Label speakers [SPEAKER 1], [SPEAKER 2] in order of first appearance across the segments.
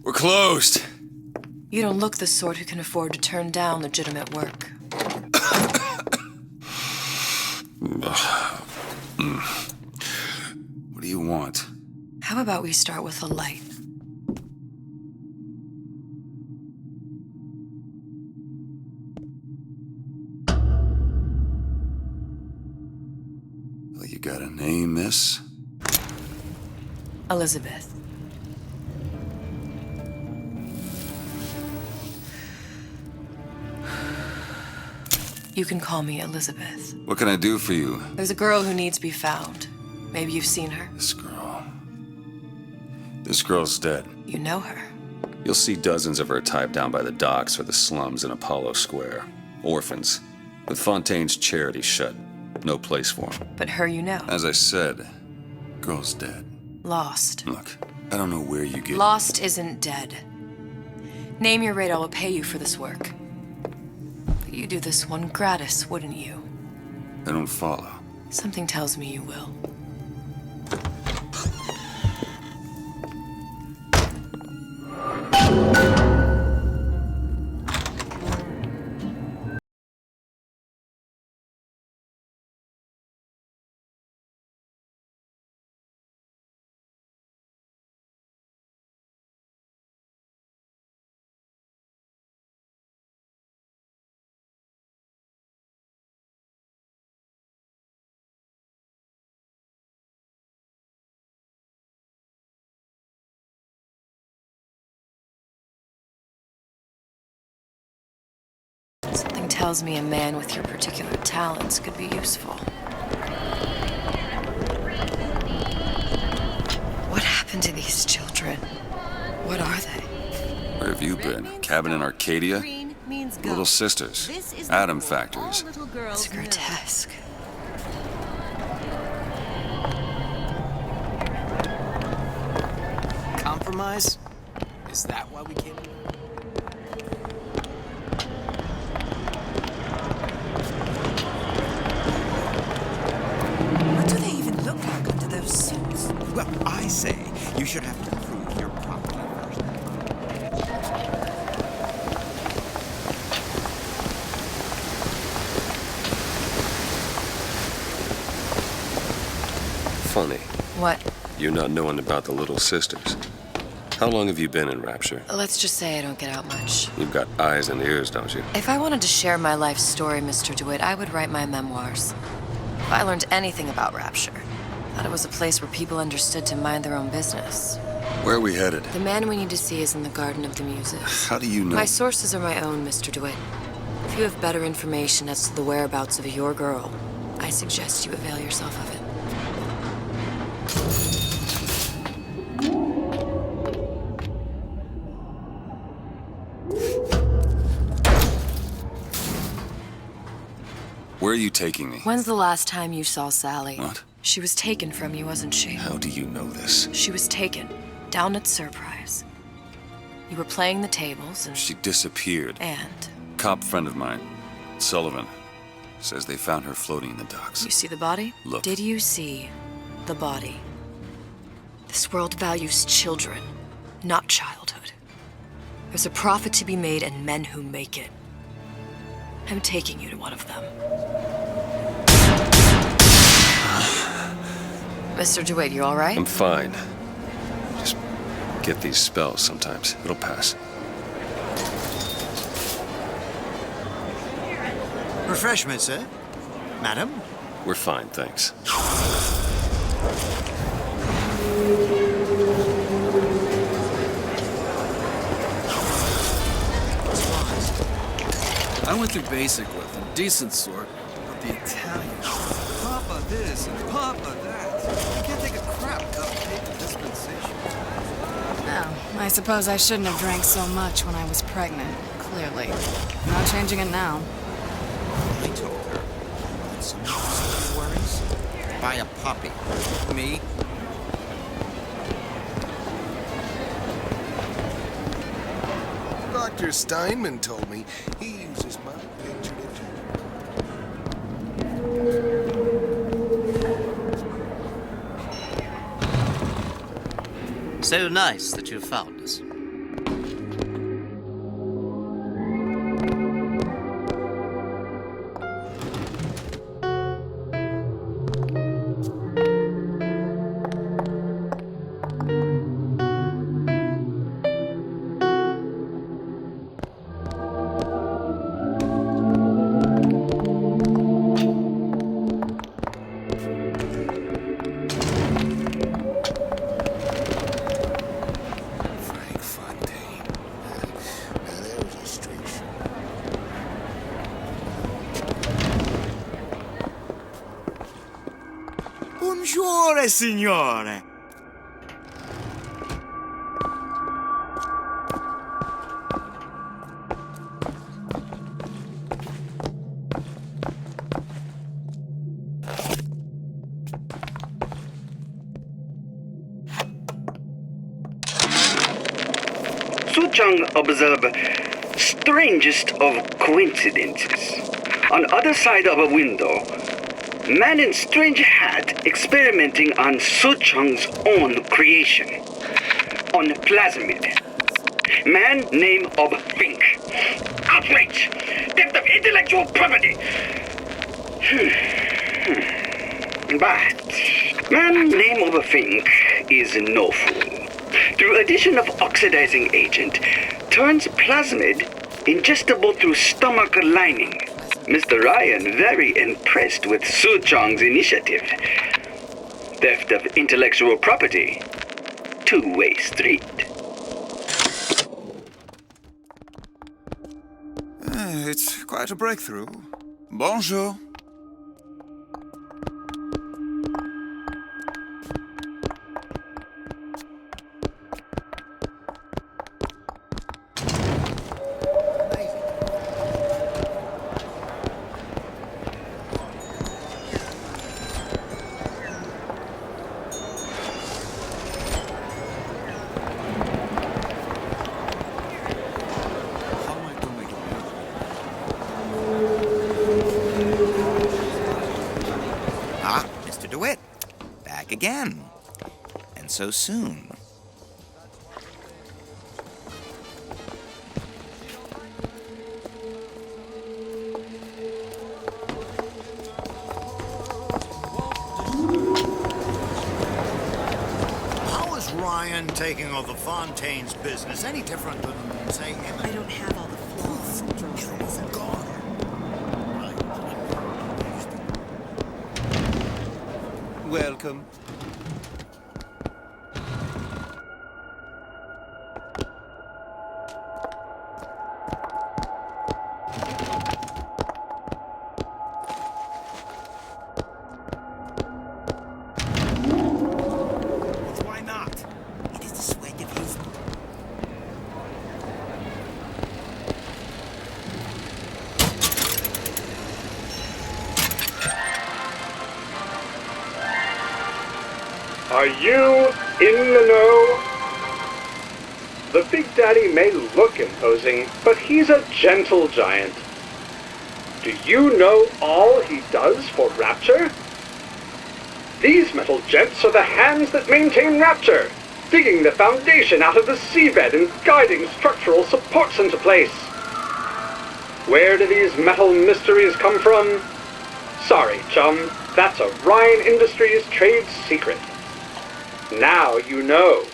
[SPEAKER 1] We're closed.
[SPEAKER 2] You don't look the sort who can afford to turn down legitimate work.
[SPEAKER 1] What do you want?
[SPEAKER 2] How about we start with a light?
[SPEAKER 1] Well, you got a name, miss?
[SPEAKER 2] Elizabeth. You can call me Elizabeth.
[SPEAKER 1] What can I do for you?
[SPEAKER 2] There's a girl who needs to be found. Maybe you've seen her.
[SPEAKER 1] This girl. This girl's dead.
[SPEAKER 2] You know her.
[SPEAKER 1] You'll see dozens of her type down by the docks or the slums in Apollo Square. Orphans. With Fontaine's charity shut. No place for them.
[SPEAKER 2] But her you know.
[SPEAKER 1] As I said, girl's dead.
[SPEAKER 2] Lost.
[SPEAKER 1] Look, I don't know where you get...
[SPEAKER 2] Lost isn't dead. Name your rate, I will pay you for this work. But you do this one gratis, wouldn't you?
[SPEAKER 1] I don't follow.
[SPEAKER 2] Something tells me you will. Something tells me a man with your particular talents could be useful. What happened to these children? What are they?
[SPEAKER 1] Where have you been? Cabin in Arcadia? Little sisters. Atom factories.
[SPEAKER 2] It's grotesque.
[SPEAKER 3] Compromise? Is that why we came?
[SPEAKER 4] What do they even look like under those suits?
[SPEAKER 3] Well, I say you should have to prove your property first.
[SPEAKER 1] Funny.
[SPEAKER 2] What?
[SPEAKER 1] You not knowing about the Little Sisters. How long have you been in Rapture?
[SPEAKER 2] Let's just say I don't get out much.
[SPEAKER 1] You've got eyes and ears, don't you?
[SPEAKER 2] If I wanted to share my life story, Mr. DeWitt, I would write my memoirs. If I learned anything about Rapture, I thought it was a place where people understood to mind their own business.
[SPEAKER 1] Where are we headed?
[SPEAKER 2] The man we need to see is in the Garden of the Muses.
[SPEAKER 1] How do you know?
[SPEAKER 2] My sources are my own, Mr. DeWitt. If you have better information as to the whereabouts of your girl, I suggest you avail yourself of it.
[SPEAKER 1] Where are you taking me?
[SPEAKER 2] When's the last time you saw Sally?
[SPEAKER 1] What?
[SPEAKER 2] She was taken from you, wasn't she?
[SPEAKER 1] How do you know this?
[SPEAKER 2] She was taken, down at Surprise. You were playing the tables and...
[SPEAKER 1] She disappeared.
[SPEAKER 2] And?
[SPEAKER 1] Cop friend of mine, Sullivan, says they found her floating in the docks.
[SPEAKER 2] You see the body?
[SPEAKER 1] Look.
[SPEAKER 2] Did you see the body? This world values children, not childhood. There's a profit to be made and men who make it. I'm taking you to one of them. Mr. DeWitt, you all right?
[SPEAKER 1] I'm fine. Just get these spells sometimes. It'll pass.
[SPEAKER 3] Refreshment, sir? Madam?
[SPEAKER 1] We're fine, thanks.
[SPEAKER 5] I went through basic with them, decent sort, but the Italians, Papa this and Papa that. You can't take a crap without a paper dispensation.
[SPEAKER 6] Oh, I suppose I shouldn't have drank so much when I was pregnant, clearly. Not changing it now.
[SPEAKER 3] I told her. Want some of your worries? Buy a puppy. Me?
[SPEAKER 7] Dr. Steinman told me he uses my picture to...
[SPEAKER 8] So nice that you found us.
[SPEAKER 7] Frank Fontaine. Now there's a straight shot.
[SPEAKER 3] Buongiorno, signore.
[SPEAKER 9] Suchong observe strangest of coincidences. On other side of a window, man in strange hat experimenting on Suchong's own creation. On plasmid. Man name of Fink. Outrage! Theft of intellectual property! But man name of a Fink is no fool. Through addition of oxidizing agent, turns plasmid ingestible through stomach lining. Mr. Ryan very impressed with Su Chong's initiative. Theft of intellectual property. Two-way street.
[SPEAKER 3] It's quite a breakthrough. Bonjour. Ah, Mr. DeWitt. Back again. And so soon.
[SPEAKER 10] How is Ryan taking over Fontaine's business any different than, say,
[SPEAKER 4] I don't have all the flaws.
[SPEAKER 10] Oh, God.
[SPEAKER 3] Welcome.
[SPEAKER 10] Why not?
[SPEAKER 3] It is the sweat of his...
[SPEAKER 9] Are you in the know? The Big Daddy may look imposing, but he's a gentle giant. Do you know all he does for Rapture? These metal jets are the hands that maintain Rapture, digging the foundation out of the seabed and guiding structural supports into place. Where do these metal mysteries come from? Sorry, chum, that's a Ryan Industries trade secret. Now you know.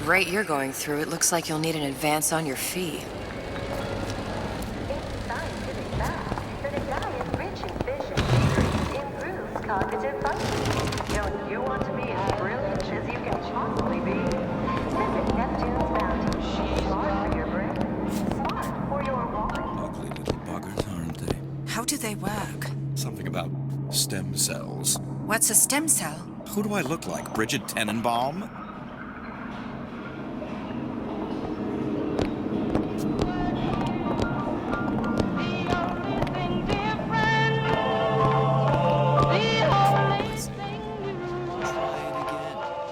[SPEAKER 2] rate you're going through, it looks like you'll need an advance on your fee.
[SPEAKER 11] It's scientific fact that a diet rich in fish and seafood improves cognitive function. Don't you want to be as brilliant as you can possibly be? Visit Neptune's Bounty. Smart for your brain, smart for your wallet.
[SPEAKER 3] Ugly little buggers, aren't they?
[SPEAKER 4] How do they work?
[SPEAKER 3] Something about stem cells.
[SPEAKER 4] What's a stem cell?
[SPEAKER 3] Who do I look like, Bridget Tenenbaum?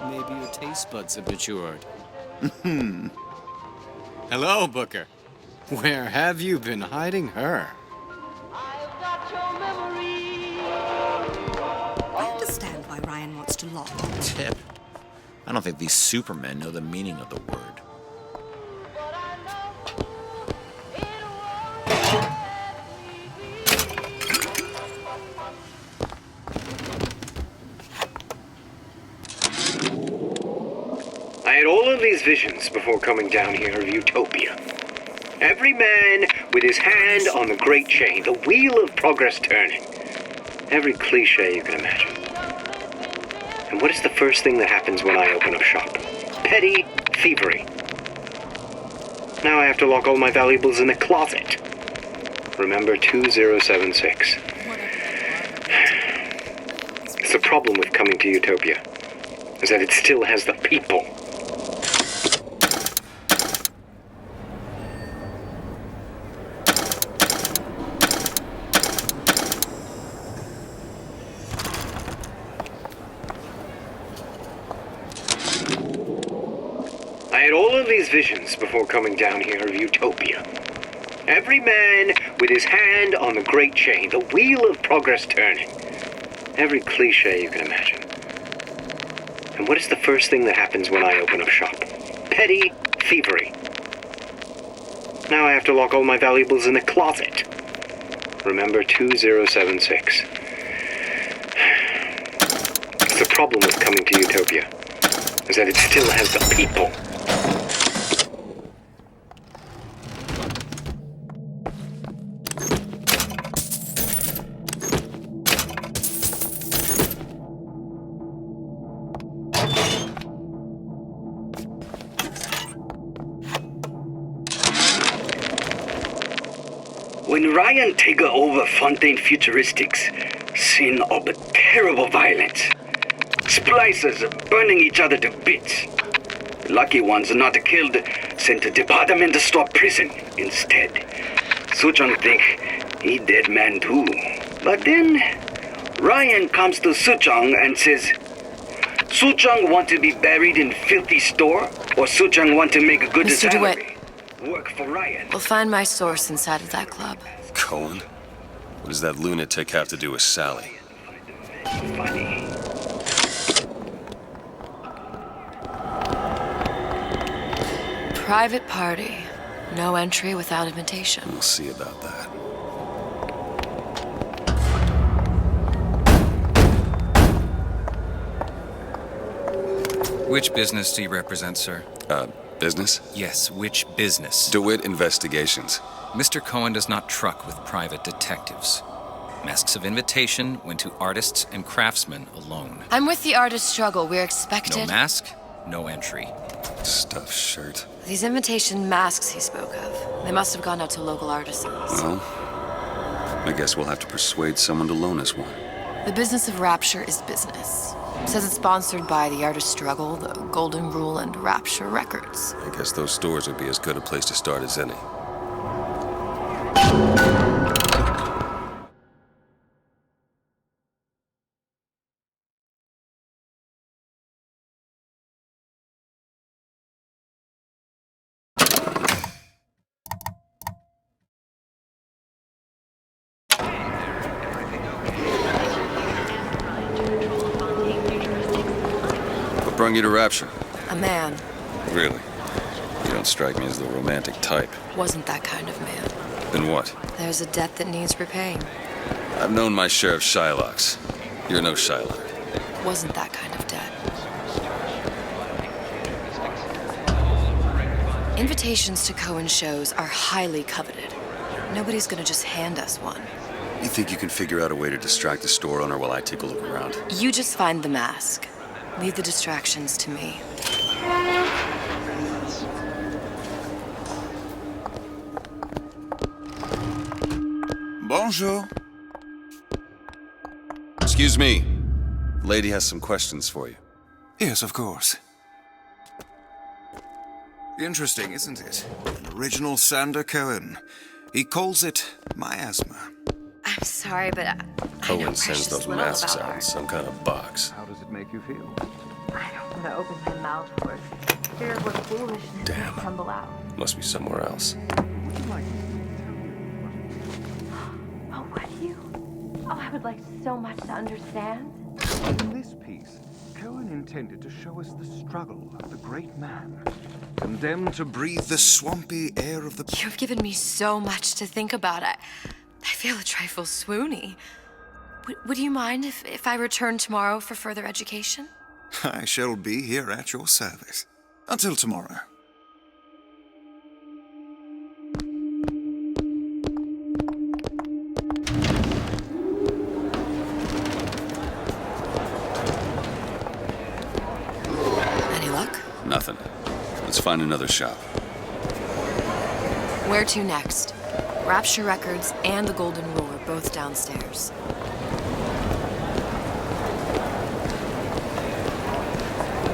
[SPEAKER 8] Maybe your taste buds have matured. Hello, Booker. Where have you been hiding her?
[SPEAKER 4] I understand why Ryan wants to lock.
[SPEAKER 3] Tip. I don't think these supermen know the meaning of the word.
[SPEAKER 9] I had all of these visions before coming down here of utopia. Every man with his hand on the great chain, the wheel of progress turning. Every cliche you can imagine. And what is the first thing that happens when I open up shop? Petty thievery. Now I have to lock all my valuables in the closet. Remember 2076. It's the problem with coming to utopia, is that it still has the people. I had all of these visions before coming down here of utopia. Every man with his hand on the great chain, the wheel of progress turning. Every cliche you can imagine. And what is the first thing that happens when I open up shop? Petty thievery. Now I have to lock all my valuables in the closet. Remember 2076. It's the problem with coming to utopia, is that it still has the people.
[SPEAKER 12] When Ryan take over Fontaine Futuristics, scene of terrible violence. Splicers burning each other to bits. Lucky ones not killed, sent to department store prison instead. Suchong think he dead man too. But then Ryan comes to Suchong and says, Suchong want to be buried in filthy store, or Suchong want to make a good
[SPEAKER 2] Mr.
[SPEAKER 12] salary?
[SPEAKER 2] DeWitt.
[SPEAKER 12] Work for Ryan.
[SPEAKER 2] We'll find my source inside of that club.
[SPEAKER 1] Cohen? What does that lunatic have to do with Sally?
[SPEAKER 12] Funny.
[SPEAKER 2] Private party. No entry without invitation.
[SPEAKER 1] We'll see about that.
[SPEAKER 13] Which business do you represent, sir?
[SPEAKER 1] Business?
[SPEAKER 13] Yes, which business?
[SPEAKER 1] DeWitt Investigations.
[SPEAKER 13] Mr. Cohen does not truck with private detectives. Masks of invitation went to artists and craftsmen alone.
[SPEAKER 2] I'm with the artist struggle. We're expected.
[SPEAKER 13] No mask, no entry.
[SPEAKER 1] Stuffed shirt.
[SPEAKER 2] These invitation masks he spoke of. They must have gone out to local artisans.
[SPEAKER 1] Well, I guess we'll have to persuade someone to loan us one.
[SPEAKER 2] The business of Rapture is business. Says it's sponsored by the Artist Struggle, the Golden Rule, and Rapture Records.
[SPEAKER 1] I guess those stores would be as good a place to start as any. What brought you to Rapture?
[SPEAKER 2] A man.
[SPEAKER 1] Really? You don't strike me as the romantic type.
[SPEAKER 2] Wasn't that kind of man.
[SPEAKER 1] Then what?
[SPEAKER 2] There's a debt that needs repaying.
[SPEAKER 1] I've known my share of Shylocks. You're no Shylock.
[SPEAKER 2] Wasn't that kind of debt. Invitations to Cohen shows are highly coveted. Nobody's gonna just hand us one.
[SPEAKER 1] You think you can figure out a way to distract the store owner while I take a look around?
[SPEAKER 2] You just find the mask. Leave the distractions to me.
[SPEAKER 3] Bonjour.
[SPEAKER 1] Excuse me. The lady has some questions for you.
[SPEAKER 3] Yes, of course. Interesting, isn't it? An original Sander Cohen. He calls it miasma.
[SPEAKER 2] I'm sorry, but I
[SPEAKER 1] Cohen sends those masks out in some kind of box.
[SPEAKER 5] How does it make you feel?
[SPEAKER 11] I don't want to open my mouth for it. Fear of what foolishness
[SPEAKER 1] Damn.
[SPEAKER 11] will tumble out.
[SPEAKER 1] Must be somewhere else.
[SPEAKER 5] Would you like
[SPEAKER 11] Oh, would you? Oh, I would like so much to understand.
[SPEAKER 5] In this piece, Cohen intended to show us the struggle of the great man, condemned to breathe
[SPEAKER 3] The swampy air of the...
[SPEAKER 2] You've given me so much to think about. I feel a trifle swoony. Would you mind if I return tomorrow for further education?
[SPEAKER 3] I shall be here at your service. Until tomorrow.
[SPEAKER 2] Any luck?
[SPEAKER 1] Nothing. Let's find another shop.
[SPEAKER 2] Where to next? Rapture Records and the Golden Rule are both downstairs.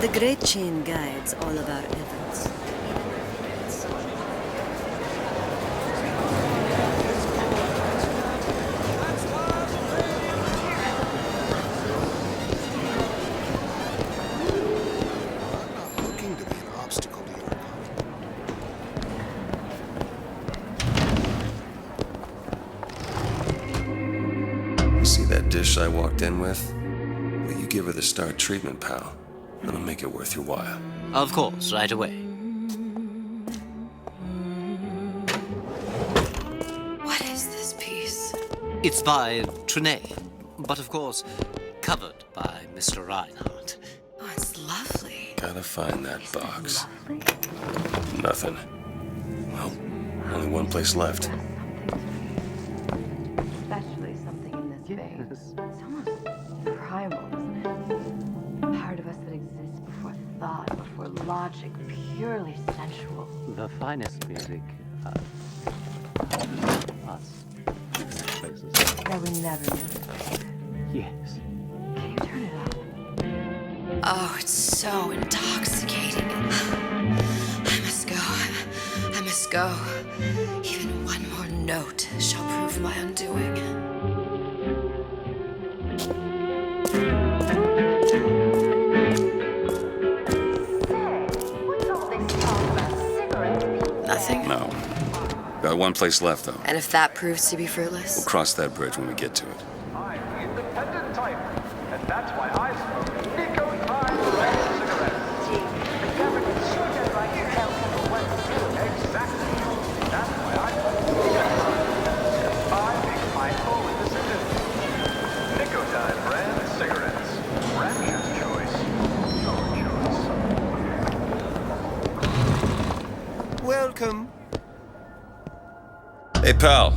[SPEAKER 14] The Great Chain guides all of our efforts.
[SPEAKER 7] Looking to be an obstacle to your
[SPEAKER 1] You see that dish I walked in with? Will you give her the star treatment, pal? It'll make it worth your while.
[SPEAKER 15] Of course, right away.
[SPEAKER 2] What is this piece?
[SPEAKER 15] It's by Trenet, but of course, covered by Mr. Reinhardt.
[SPEAKER 2] Oh, it's lovely.
[SPEAKER 1] Gotta find that box. Nothing. Well, only one place left.
[SPEAKER 11] Especially something in this vein. It's almost primal, isn't it? Part of us that exists before thought, before logic, purely sensual.
[SPEAKER 15] The finest music, us, places.
[SPEAKER 11] That we never knew.
[SPEAKER 15] Yes.
[SPEAKER 11] Can you turn it up?
[SPEAKER 2] Oh, it's so intoxicating. I must go. I must go. Even one more note shall prove my undoing. Nothing?
[SPEAKER 1] No. Got one place left, though.
[SPEAKER 2] And if that proves to be fruitless?
[SPEAKER 1] We'll cross that bridge when we get to it.
[SPEAKER 9] I'm the independent type, and that's why I smoke Nico Time Red cigarettes.
[SPEAKER 11] Gee, the government sure does like to tell people what to do.
[SPEAKER 9] Exactly. That's why I smoke cigarettes. I make my own decisions. Nico Time Red cigarettes. Rapture's choice. Your choice.
[SPEAKER 3] Welcome.
[SPEAKER 1] Hey, pal.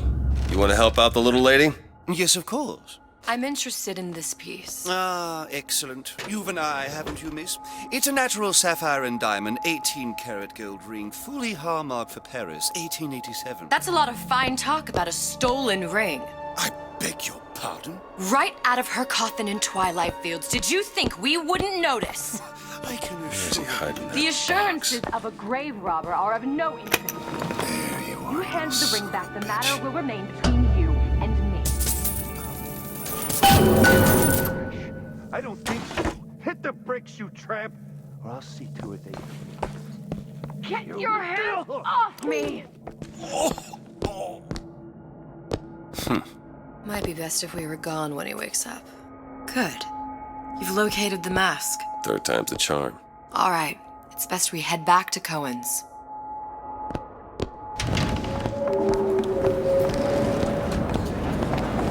[SPEAKER 1] You want to help out the little lady?
[SPEAKER 3] Yes, of course.
[SPEAKER 2] I'm interested in this piece.
[SPEAKER 3] Ah, excellent. You've an eye, haven't you, miss? It's a natural sapphire and diamond, 18-karat gold ring, fully hallmarked for Paris, 1887.
[SPEAKER 2] That's a lot of fine talk about a stolen ring.
[SPEAKER 3] I beg your pardon?
[SPEAKER 2] Right out of her coffin in Twilight Fields. Did you think we wouldn't notice?
[SPEAKER 3] I can
[SPEAKER 1] Where's he hiding that
[SPEAKER 11] The assurances
[SPEAKER 1] box?
[SPEAKER 11] of a grave robber are of no interest.
[SPEAKER 1] There you are.
[SPEAKER 11] You hand the ring back, the matter will remain between you and me.
[SPEAKER 9] I don't think so. Hit the bricks, you tramp, or I'll see to it that
[SPEAKER 11] Get your hands off me!
[SPEAKER 2] Might be best if we were gone when he wakes up. Good. You've located the mask.
[SPEAKER 1] Third time's the charm.
[SPEAKER 2] All right. It's best we head back to Cohen's.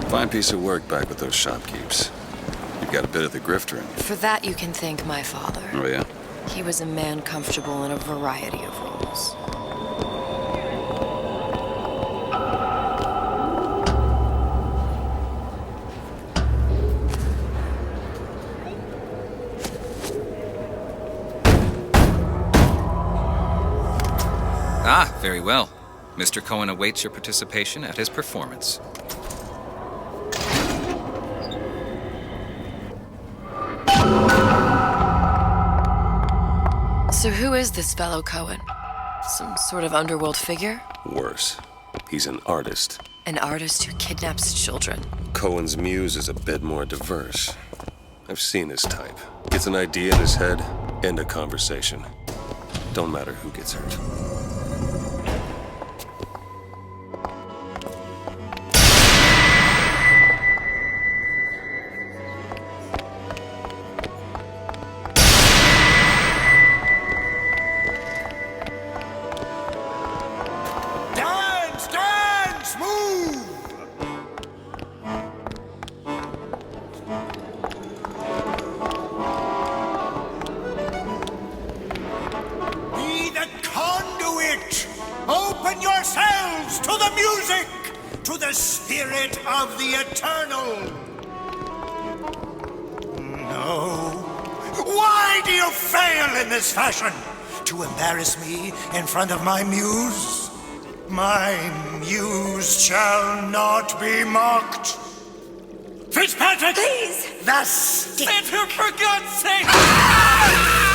[SPEAKER 1] Fine piece of work back with those shopkeepers. You've got a bit of the grifter in you.
[SPEAKER 2] For that, you can thank my father.
[SPEAKER 1] Oh, yeah?
[SPEAKER 2] He was a man comfortable in a variety of roles.
[SPEAKER 13] Ah, very well. Mr. Cohen awaits your participation at his performance.
[SPEAKER 2] So who is this fellow Cohen? Some sort of underworld figure?
[SPEAKER 1] Worse. He's an artist.
[SPEAKER 2] An artist who kidnaps children.
[SPEAKER 1] Cohen's muse is a bit more diverse. I've seen his type. Gets an idea in his head, end a conversation. Don't matter who gets hurt.
[SPEAKER 10] Dance! Dance! Move! Be the conduit! Open yourselves to the music! To the spirit of the eternal! No. Why do you fail in this fashion? To embarrass me in front of my muse? My muse shall not be mocked. Fitzpatrick! Please! The stick! For God's sake!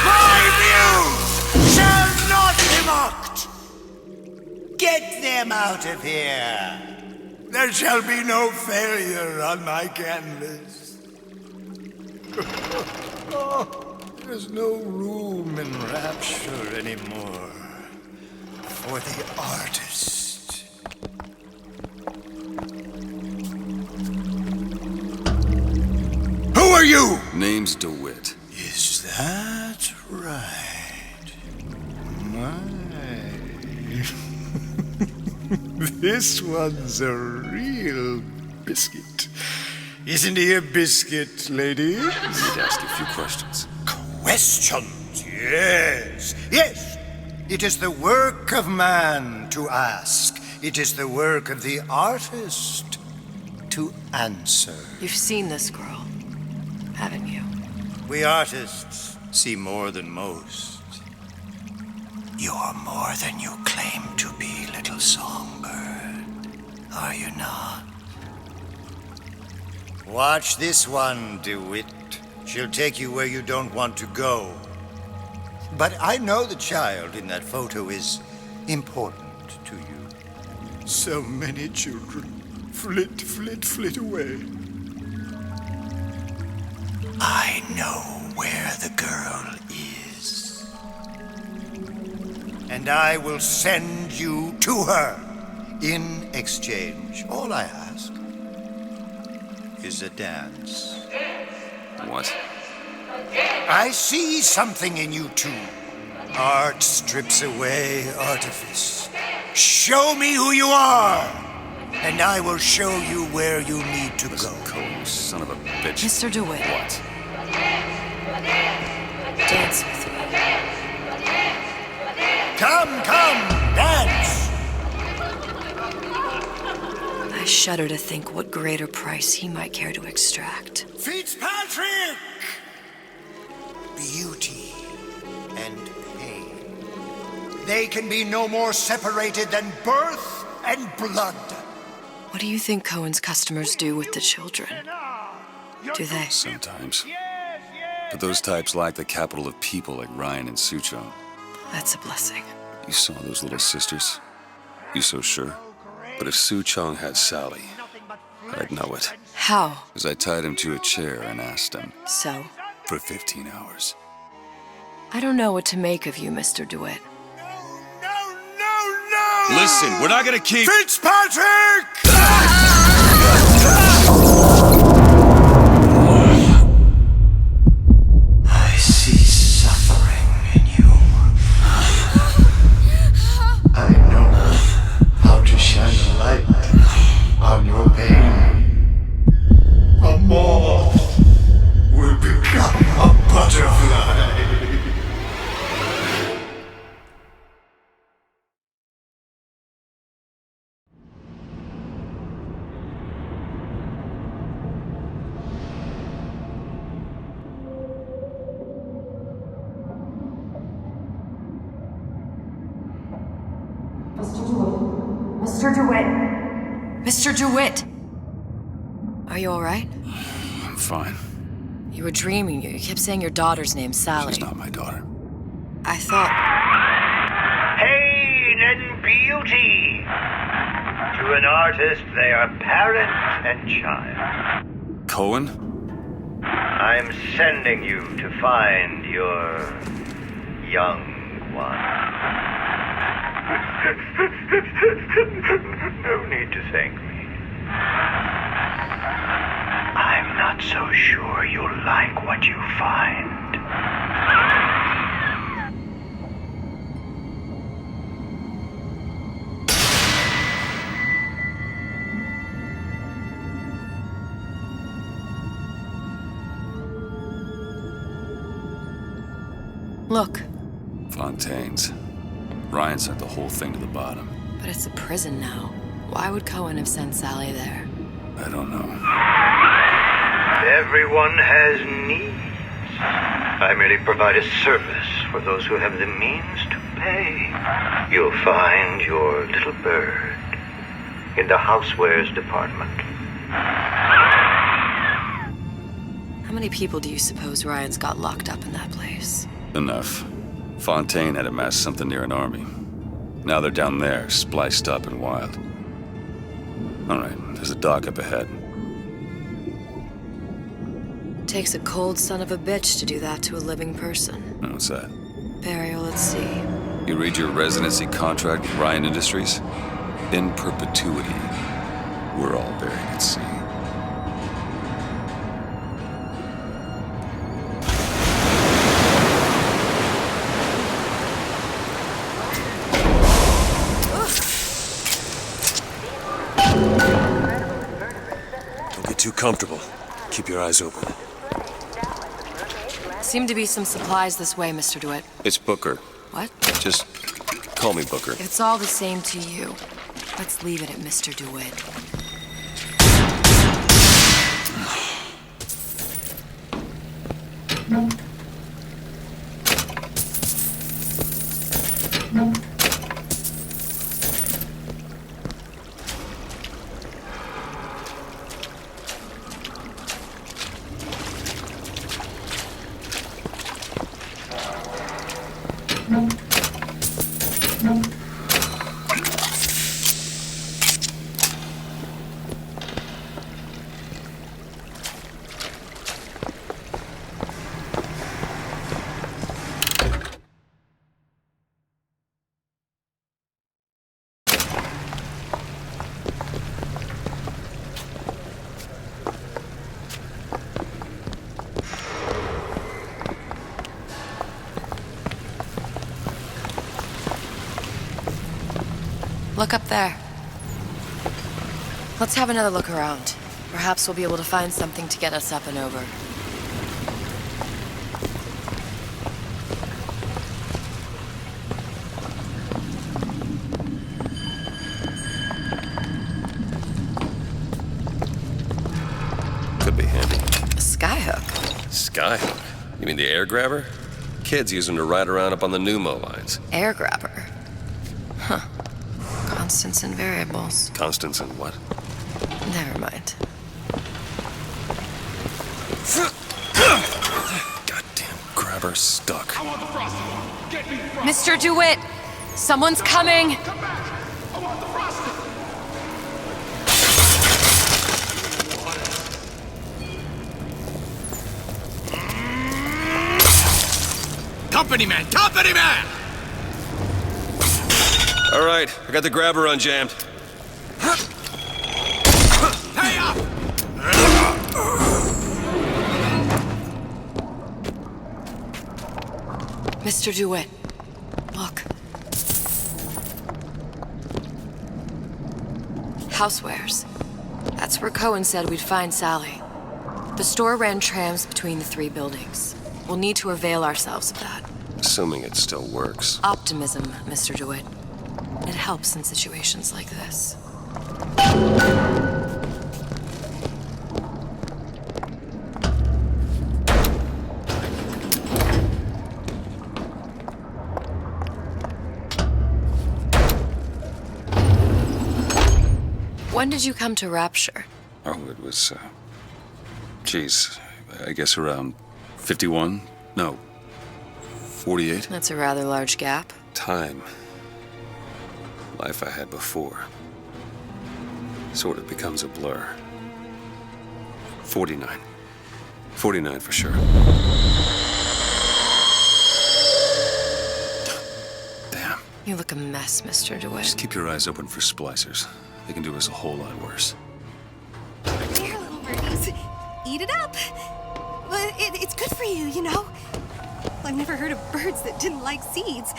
[SPEAKER 10] My muse shall not be mocked! Get them out of here! There shall be no failure on my canvas. There's no room in rapture anymore for the artist. Who are you?
[SPEAKER 1] Name's DeWitt.
[SPEAKER 10] Is that right? My. This one's a real biscuit. Isn't he a biscuit, lady?
[SPEAKER 1] Need to ask you a few questions.
[SPEAKER 10] Questions? Yes. Yes. It is the work of man to ask. It is the work of the artist to answer.
[SPEAKER 2] You've seen this girl, haven't you?
[SPEAKER 10] We artists see more than most. You're more than you claim to be, little songbird. Are you not? Watch this one, DeWitt. She'll take you where you don't want to go. But I know the child in that photo is important to you. So many children flit, flit, flit away. I know where the girl is. And I will send you to her. In exchange, all I ask is a dance.
[SPEAKER 1] What?
[SPEAKER 10] I see something in you two. Art strips away artifice. Show me who you are, and I will show you where you need to go.
[SPEAKER 1] Cohen, son of a bitch.
[SPEAKER 2] Mr. DeWitt.
[SPEAKER 1] What?
[SPEAKER 2] Dance with me.
[SPEAKER 10] Come, dance!
[SPEAKER 2] I shudder to think what greater price he might care to extract.
[SPEAKER 10] Fitzpatrick! Beauty and pain. They can be no more separated than birth and blood.
[SPEAKER 2] What do you think Cohen's customers do with the children? Do they?
[SPEAKER 1] Sometimes. But those types lack the capital of people like Ryan and Suchong.
[SPEAKER 2] That's a blessing.
[SPEAKER 1] You saw those little sisters? You so sure? But if Suchong had Sally, I'd know it.
[SPEAKER 2] How?
[SPEAKER 1] As I tied him to a chair and asked him.
[SPEAKER 2] So?
[SPEAKER 1] For 15 hours.
[SPEAKER 2] I don't know what to make of you, Mr. DeWitt.
[SPEAKER 10] No!
[SPEAKER 1] Listen, we're not gonna keep...
[SPEAKER 10] Fitzpatrick! I see suffering in you. I know how to shine a light on your pain. A moth will become a butterfly.
[SPEAKER 2] Mr. DeWitt! Mr. DeWitt! Are you alright?
[SPEAKER 1] I'm fine.
[SPEAKER 2] You were dreaming. You kept saying your daughter's name, Sally.
[SPEAKER 1] She's not my daughter.
[SPEAKER 2] I thought...
[SPEAKER 16] Pain and beauty! To an artist, they are parent and child.
[SPEAKER 1] Cohen?
[SPEAKER 16] I'm sending you to find your young one. No need to thank me. I'm not so sure you'll like what you find.
[SPEAKER 2] Look.
[SPEAKER 1] Fontaine's. Ryan sent the whole thing to the bottom.
[SPEAKER 2] But it's a prison now. Why would Cohen have sent Sally there?
[SPEAKER 1] I don't know.
[SPEAKER 16] Everyone has needs. I merely provide a service for those who have the means to pay. You'll find your little bird in the housewares department.
[SPEAKER 2] How many people do you suppose Ryan's got locked up in that place?
[SPEAKER 1] Enough. Fontaine had amassed something near an army. Now they're down there, spliced up and wild. Alright, there's a dock up ahead.
[SPEAKER 2] Takes a cold son of a bitch to do that to a living person.
[SPEAKER 1] What's that?
[SPEAKER 2] Burial at sea.
[SPEAKER 1] You read your residency contract with Ryan Industries? In perpetuity, we're all buried at sea. Don't get too comfortable. Keep your eyes open.
[SPEAKER 2] Seem to be some supplies this way, Mr. DeWitt.
[SPEAKER 1] It's Booker.
[SPEAKER 2] What?
[SPEAKER 1] Just call me Booker.
[SPEAKER 2] If it's all the same to you, let's leave it at Mr. DeWitt. Look up there. Let's have another look around. Perhaps we'll be able to find something to get us up and over.
[SPEAKER 1] Could be handy.
[SPEAKER 2] A skyhook?
[SPEAKER 1] Skyhook? You mean the air grabber? Kids use them to ride around up on the pneumo lines.
[SPEAKER 2] Air grabber? Huh. Constants and variables.
[SPEAKER 1] Constants and what?
[SPEAKER 2] Never mind.
[SPEAKER 1] Goddamn grabber stuck.
[SPEAKER 2] Mr. DeWitt! Someone's coming!
[SPEAKER 8] Company man! Company man!
[SPEAKER 1] All right, I got the grabber unjammed.
[SPEAKER 8] Pay up!
[SPEAKER 2] Mr. DeWitt, look. Housewares. That's where Cohen said we'd find Sally. The store ran trams between the three buildings. We'll need to avail ourselves of that.
[SPEAKER 1] Assuming it still works.
[SPEAKER 2] Optimism, Mr. DeWitt. It helps in situations like this. When did you come to Rapture?
[SPEAKER 1] Oh, it was, geez, I guess around 51? No, 48?
[SPEAKER 2] That's a rather large gap.
[SPEAKER 1] Time. Life I had before. Sort of becomes a blur. 49. 49 for sure. Damn.
[SPEAKER 2] You look a mess, Mr. DeWitt.
[SPEAKER 1] Just keep your eyes open for splicers. They can do us a whole lot worse.
[SPEAKER 4] Here, little birdies. Eat it up. Well, it's good for you, you know. I've never heard of birds that didn't like seeds.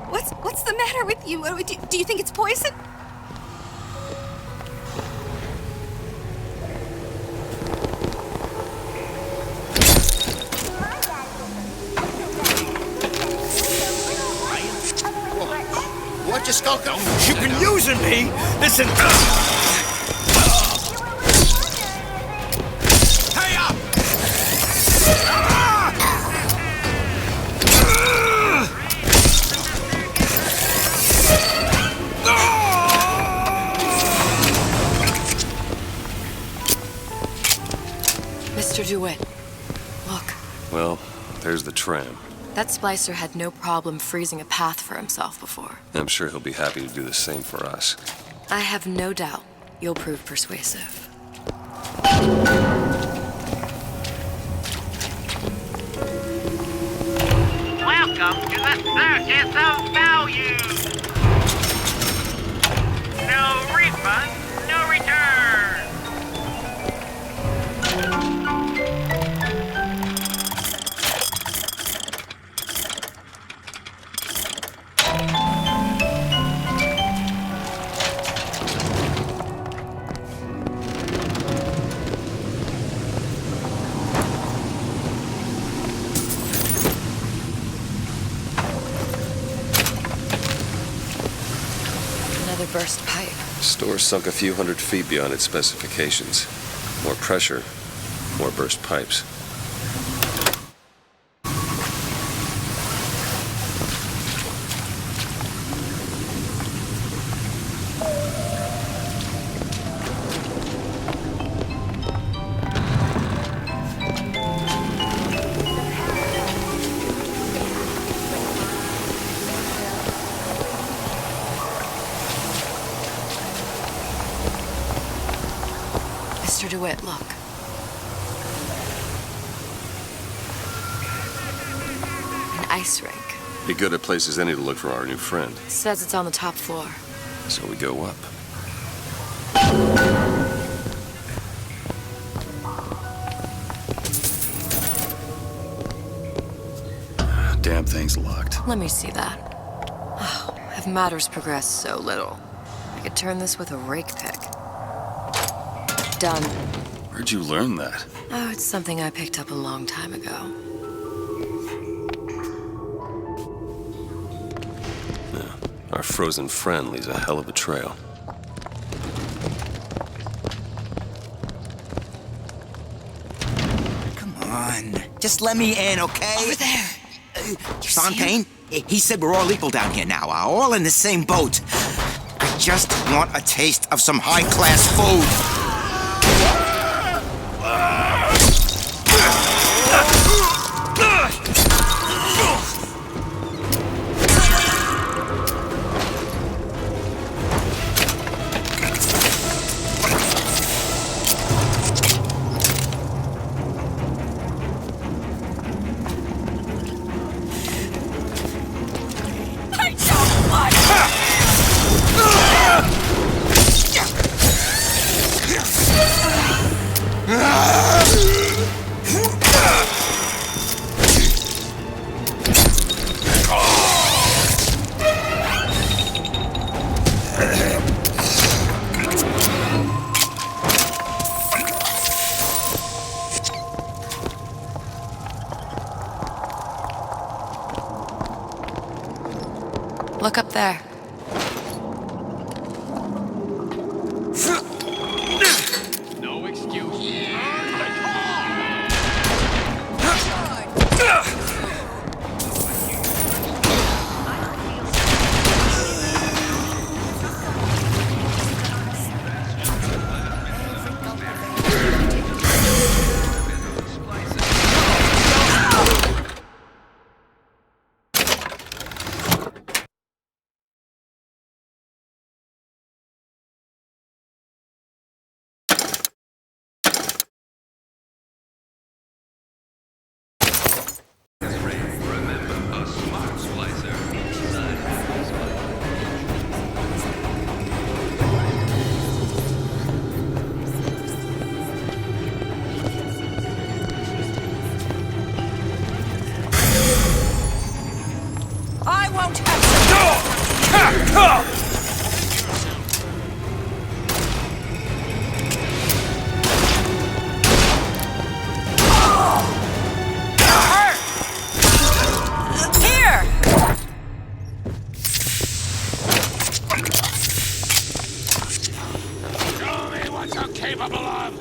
[SPEAKER 4] What's the matter with you? Do you think it's poison?
[SPEAKER 10] What you skulk on? You've been using me! Listen! Hey up!
[SPEAKER 2] Mr. DeWitt, look.
[SPEAKER 1] Well, there's the tram.
[SPEAKER 2] That splicer had no problem freezing a path for himself before.
[SPEAKER 1] I'm sure he'll be happy to do the same for us.
[SPEAKER 2] I have no doubt you'll prove persuasive.
[SPEAKER 17] Welcome to the Circus of Value! No refund, no return!
[SPEAKER 2] Another burst pipe.
[SPEAKER 1] Store sunk a few hundred feet beyond its specifications. More pressure, more burst pipes.
[SPEAKER 2] Mr. DeWitt, look. An ice rink.
[SPEAKER 1] Be good at places any to look for our new friend.
[SPEAKER 2] Says it's on the top floor.
[SPEAKER 1] So we go up. Damn thing's locked.
[SPEAKER 2] Let me see that. Oh, have matters progressed so little? I could turn this with a rake pick. Done.
[SPEAKER 1] Where'd you learn that?
[SPEAKER 2] Oh, it's something I picked up a long time ago.
[SPEAKER 1] Yeah, our frozen friend leaves a hell of a trail.
[SPEAKER 18] Come on. Just let me in, okay?
[SPEAKER 4] Over there.
[SPEAKER 18] Fontaine, he said we're all equal down here now. All in the same boat. I just want a taste of some high-class food.
[SPEAKER 2] Look up there.
[SPEAKER 8] No excuse.
[SPEAKER 6] I won't have Here!
[SPEAKER 10] Show me what you're capable of!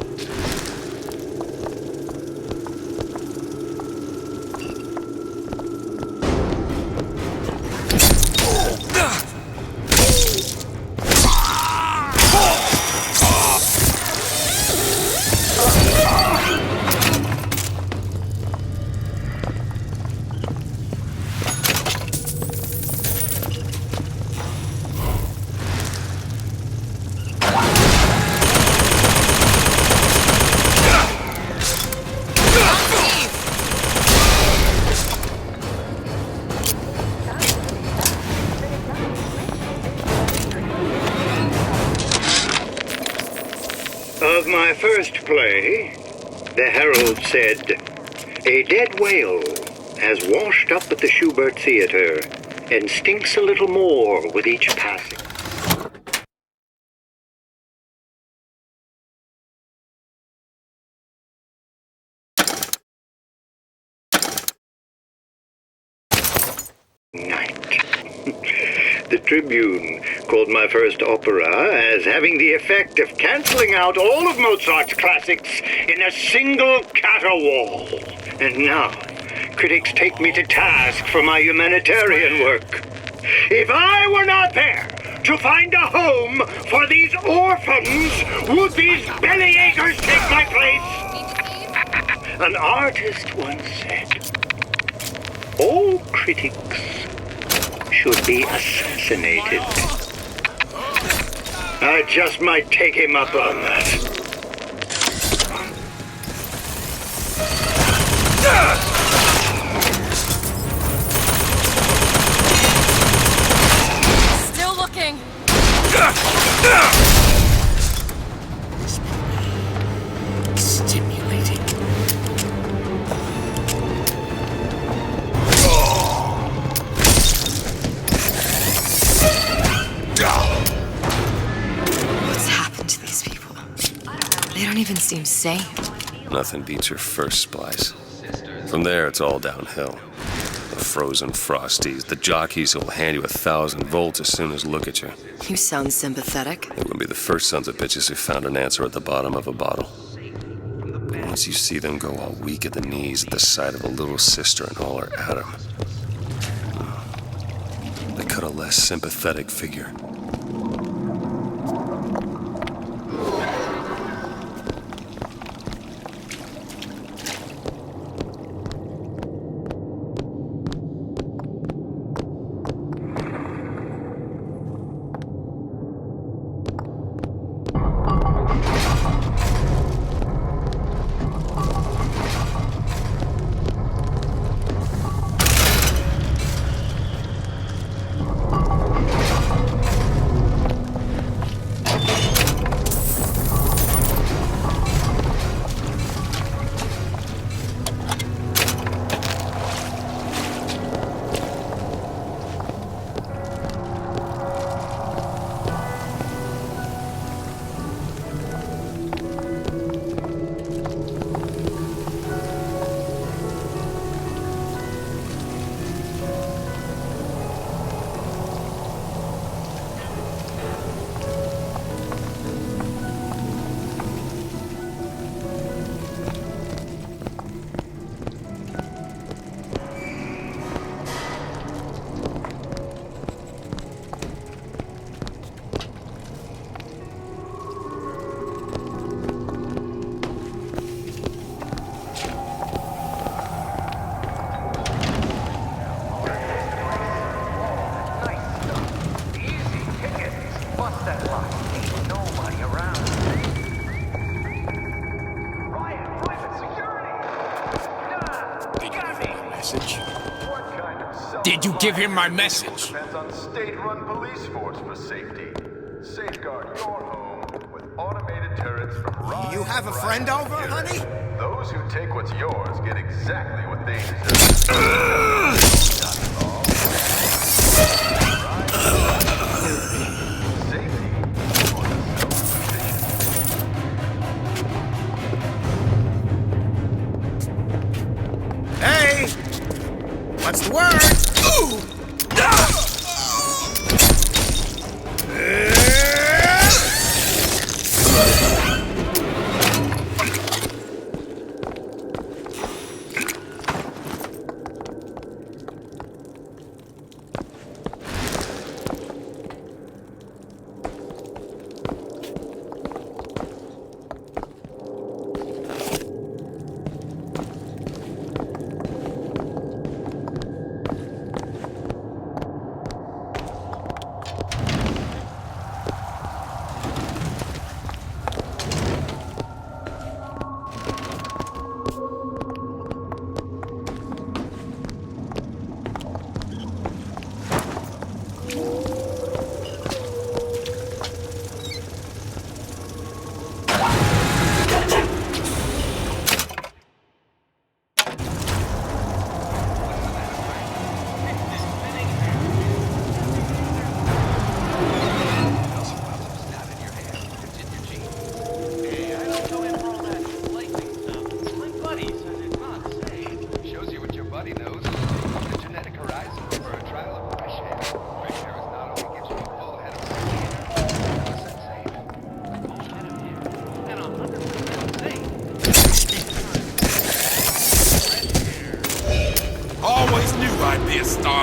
[SPEAKER 16] Of my first play, the herald said, "A dead whale has washed up at the Schubert Theater and stinks a little more with each passing." Night. The Tribune called my first opera as having the effect of cancelling out all of Mozart's classics in a single caterwaul. And now, critics take me to task for my humanitarian work. If I were not there to find a home for these orphans, would these bellyachers take my place? An artist once said, "All critics should be assassinated." I just might take him up on that.
[SPEAKER 6] Still looking.
[SPEAKER 10] Stimulating.
[SPEAKER 2] What's happened to these people? They don't even seem sane.
[SPEAKER 1] Nothing beats your first splice. From there, it's all downhill. The frozen frosties, the jockeys who'll hand you 1,000 volts as soon as look at you.
[SPEAKER 2] You sound sympathetic.
[SPEAKER 1] They wouldn't be the first sons of bitches who found an answer at the bottom of a bottle. But once you see them go all weak at the knees at the sight of a little sister and all her Adam, they cut a less sympathetic figure.
[SPEAKER 10] Did you give him my message?
[SPEAKER 19] Depends on state-run police force for safety. Safeguard your home with automated turrets from Ryan.
[SPEAKER 18] You have a friend over, honey?
[SPEAKER 19] Those who take what's yours get exactly what they deserve.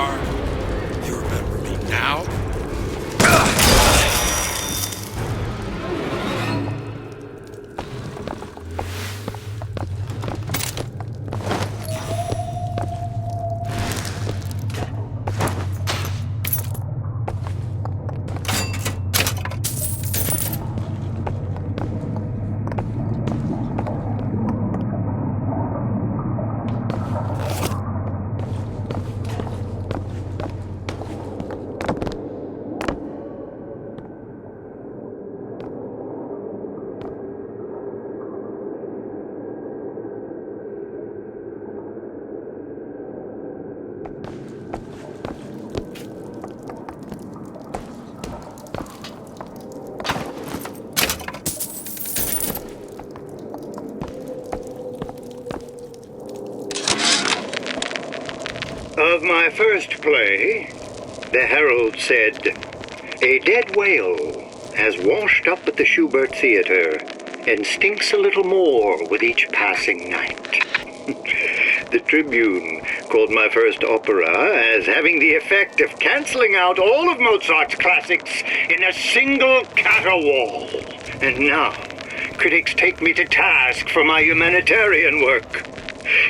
[SPEAKER 20] are. You remember me now?
[SPEAKER 16] Of my first play, the Herald said, "A dead whale has washed up at the Schubert Theater and stinks a little more with each passing night." The Tribune called my first opera as having the effect of canceling out all of Mozart's classics in a single caterwaul. And now, critics take me to task for my humanitarian work.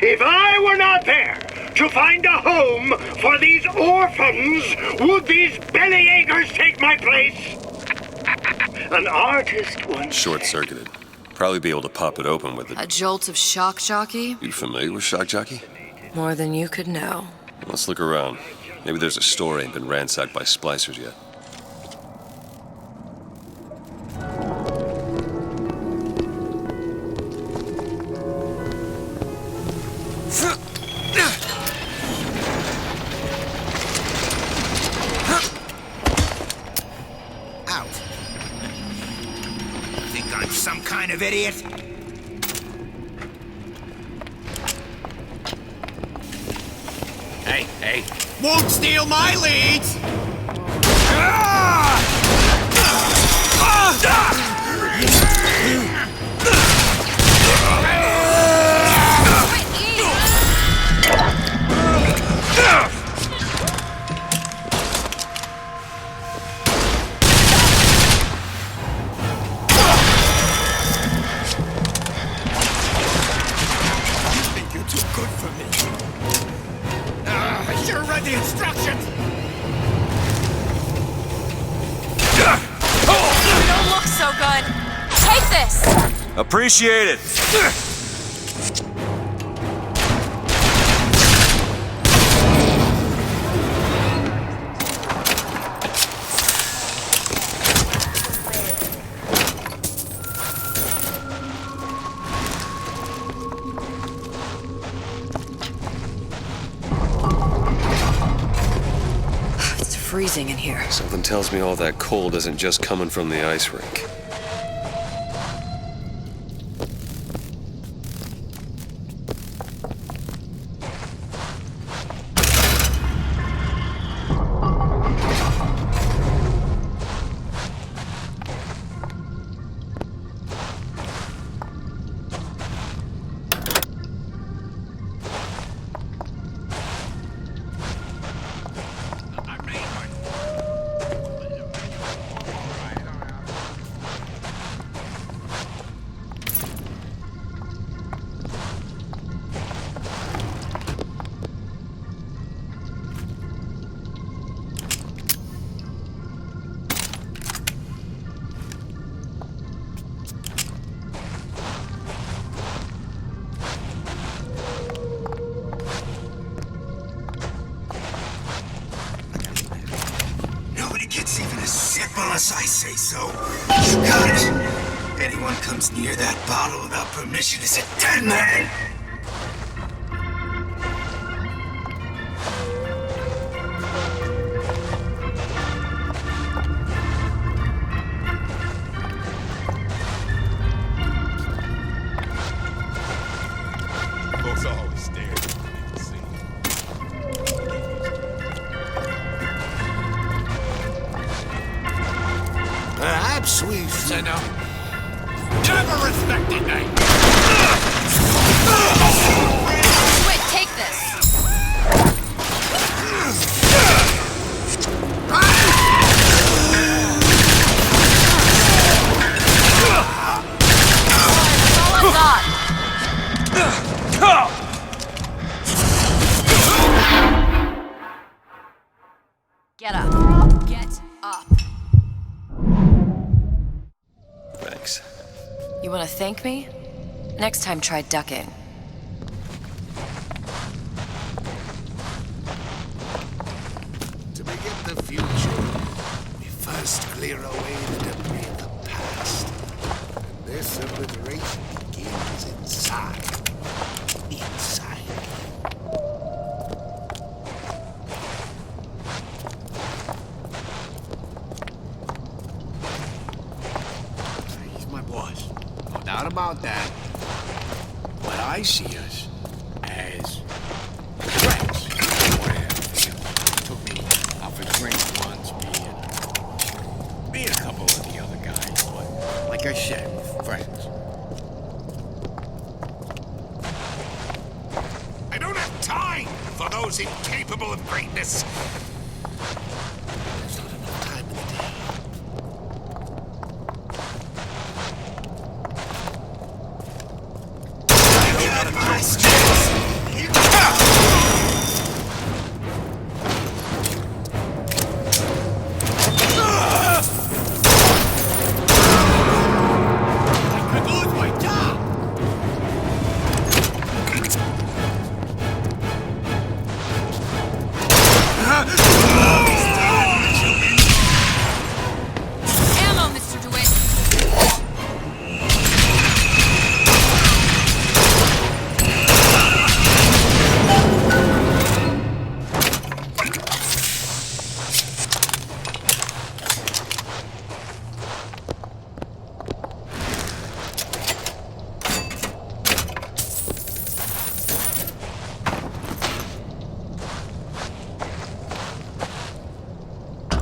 [SPEAKER 16] If I were not there to find a home for these orphans, would these bellyachers take my place? An artist once...
[SPEAKER 1] Short-circuited. Probably be able to pop it open with
[SPEAKER 2] A jolt of shock jockey?
[SPEAKER 1] You familiar with shock jockey?
[SPEAKER 2] More than you could know.
[SPEAKER 1] Let's look around. Maybe there's a store ain't been ransacked by splicers yet.
[SPEAKER 18] Out. Think I'm some kind of idiot?
[SPEAKER 20] Hey.
[SPEAKER 18] Won't steal my leads!
[SPEAKER 20] You're too good for me. I sure read the instructions.
[SPEAKER 21] You don't look so good. Take this!
[SPEAKER 22] Appreciate it.
[SPEAKER 2] It's freezing in here.
[SPEAKER 1] Something tells me all that cold isn't just coming from the ice rink.
[SPEAKER 10] Nobody gets even a sip unless I say so. You got it. Anyone comes near that bottle without permission is a dead man.
[SPEAKER 19] Folks always stare at me when they can see.
[SPEAKER 10] Perhaps we should...
[SPEAKER 20] Never respected me.
[SPEAKER 21] Wait, take this.
[SPEAKER 2] Get up. Get up.
[SPEAKER 1] Thanks.
[SPEAKER 2] You want to thank me? Next time, try ducking.
[SPEAKER 7] To begin the future, we first clear away the debris of the past. And this obliteration begins inside. Inside.
[SPEAKER 20] He's my boss. No doubt about that. But I see us as friends. Took me out for drinks once, me and a couple of the other guys. But like I said, we're friends.
[SPEAKER 10] I don't have time for those incapable of greatness. There's not enough time in the day.
[SPEAKER 20] I could lose my job!
[SPEAKER 21] Ammo, Mr. DeWitt.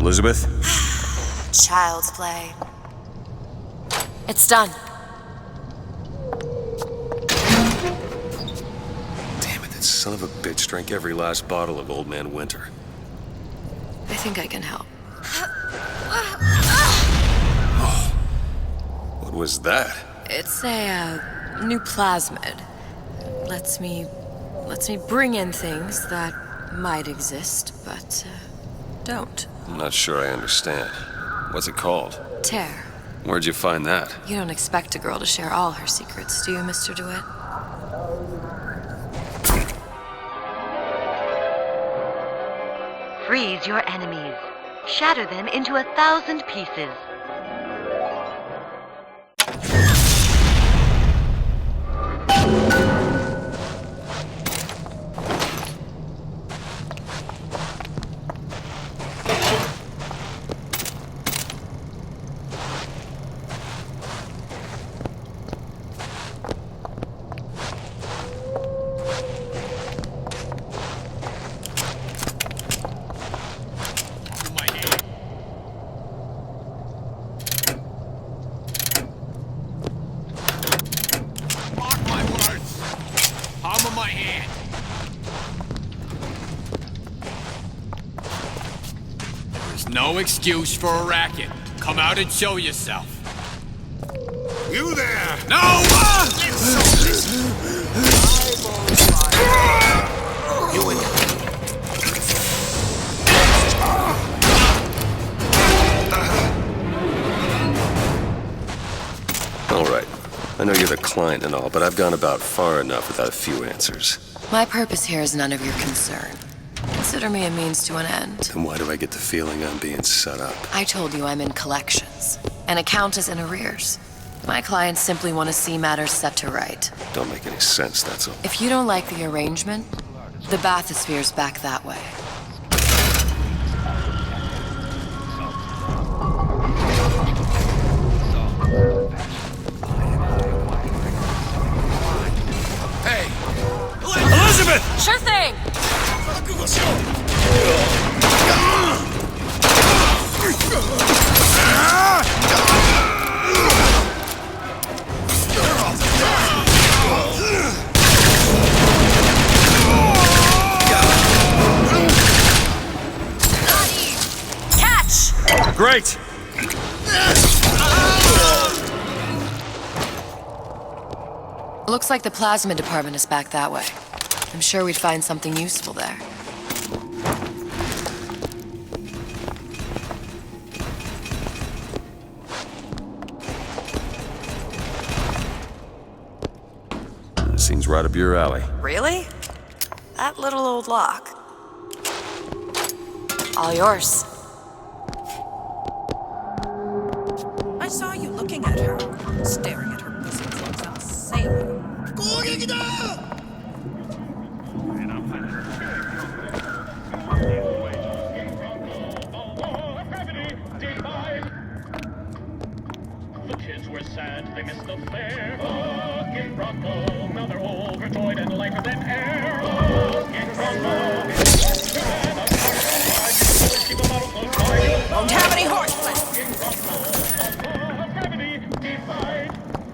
[SPEAKER 1] Elizabeth?
[SPEAKER 2] Child's play. It's done.
[SPEAKER 1] Damn it, that son of a bitch drank every last bottle of Old Man Winter.
[SPEAKER 2] I think I can help.
[SPEAKER 1] What was that?
[SPEAKER 2] It's a new plasmid. Lets me bring in things that might exist, but don't.
[SPEAKER 1] I'm not sure I understand. What's it called?
[SPEAKER 2] Tear.
[SPEAKER 1] Where'd you find that?
[SPEAKER 2] You don't expect a girl to share all her secrets, do you, Mr. DeWitt?
[SPEAKER 11] Freeze your enemies. Shatter them into 1,000 pieces.
[SPEAKER 20] Mark my words. Palm of my hand. There is no excuse for a racket. Come out and show yourself.
[SPEAKER 10] You there!
[SPEAKER 20] No!
[SPEAKER 10] You and
[SPEAKER 1] All right. I know you're the client and all, but I've gone about far enough without a few answers.
[SPEAKER 2] My purpose here is none of your concern. Consider me a means to an end.
[SPEAKER 1] Then why do I get the feeling I'm being set up?
[SPEAKER 2] I told you I'm in collections. An account is in arrears. My clients simply want to see matters set to right.
[SPEAKER 1] Don't make any sense, that's all.
[SPEAKER 2] If you don't like the arrangement, the bathysphere's back that way.
[SPEAKER 10] Hey! Elizabeth!
[SPEAKER 21] Sure thing! Catch!
[SPEAKER 1] Great!
[SPEAKER 2] Looks like the plasmid department is back that way. I'm sure we'd find something useful there.
[SPEAKER 1] right up your alley.
[SPEAKER 2] Really? That little old lock. All yours.
[SPEAKER 12] I saw you looking at her, staring at her bosoms like some sailor.
[SPEAKER 22] The kids were sad, they missed the fair. Fucking Bronco, now they're overjoyed and lighter than air. Fucking Bronco,
[SPEAKER 12] Won't have any horseplay.
[SPEAKER 22] Gravity defied.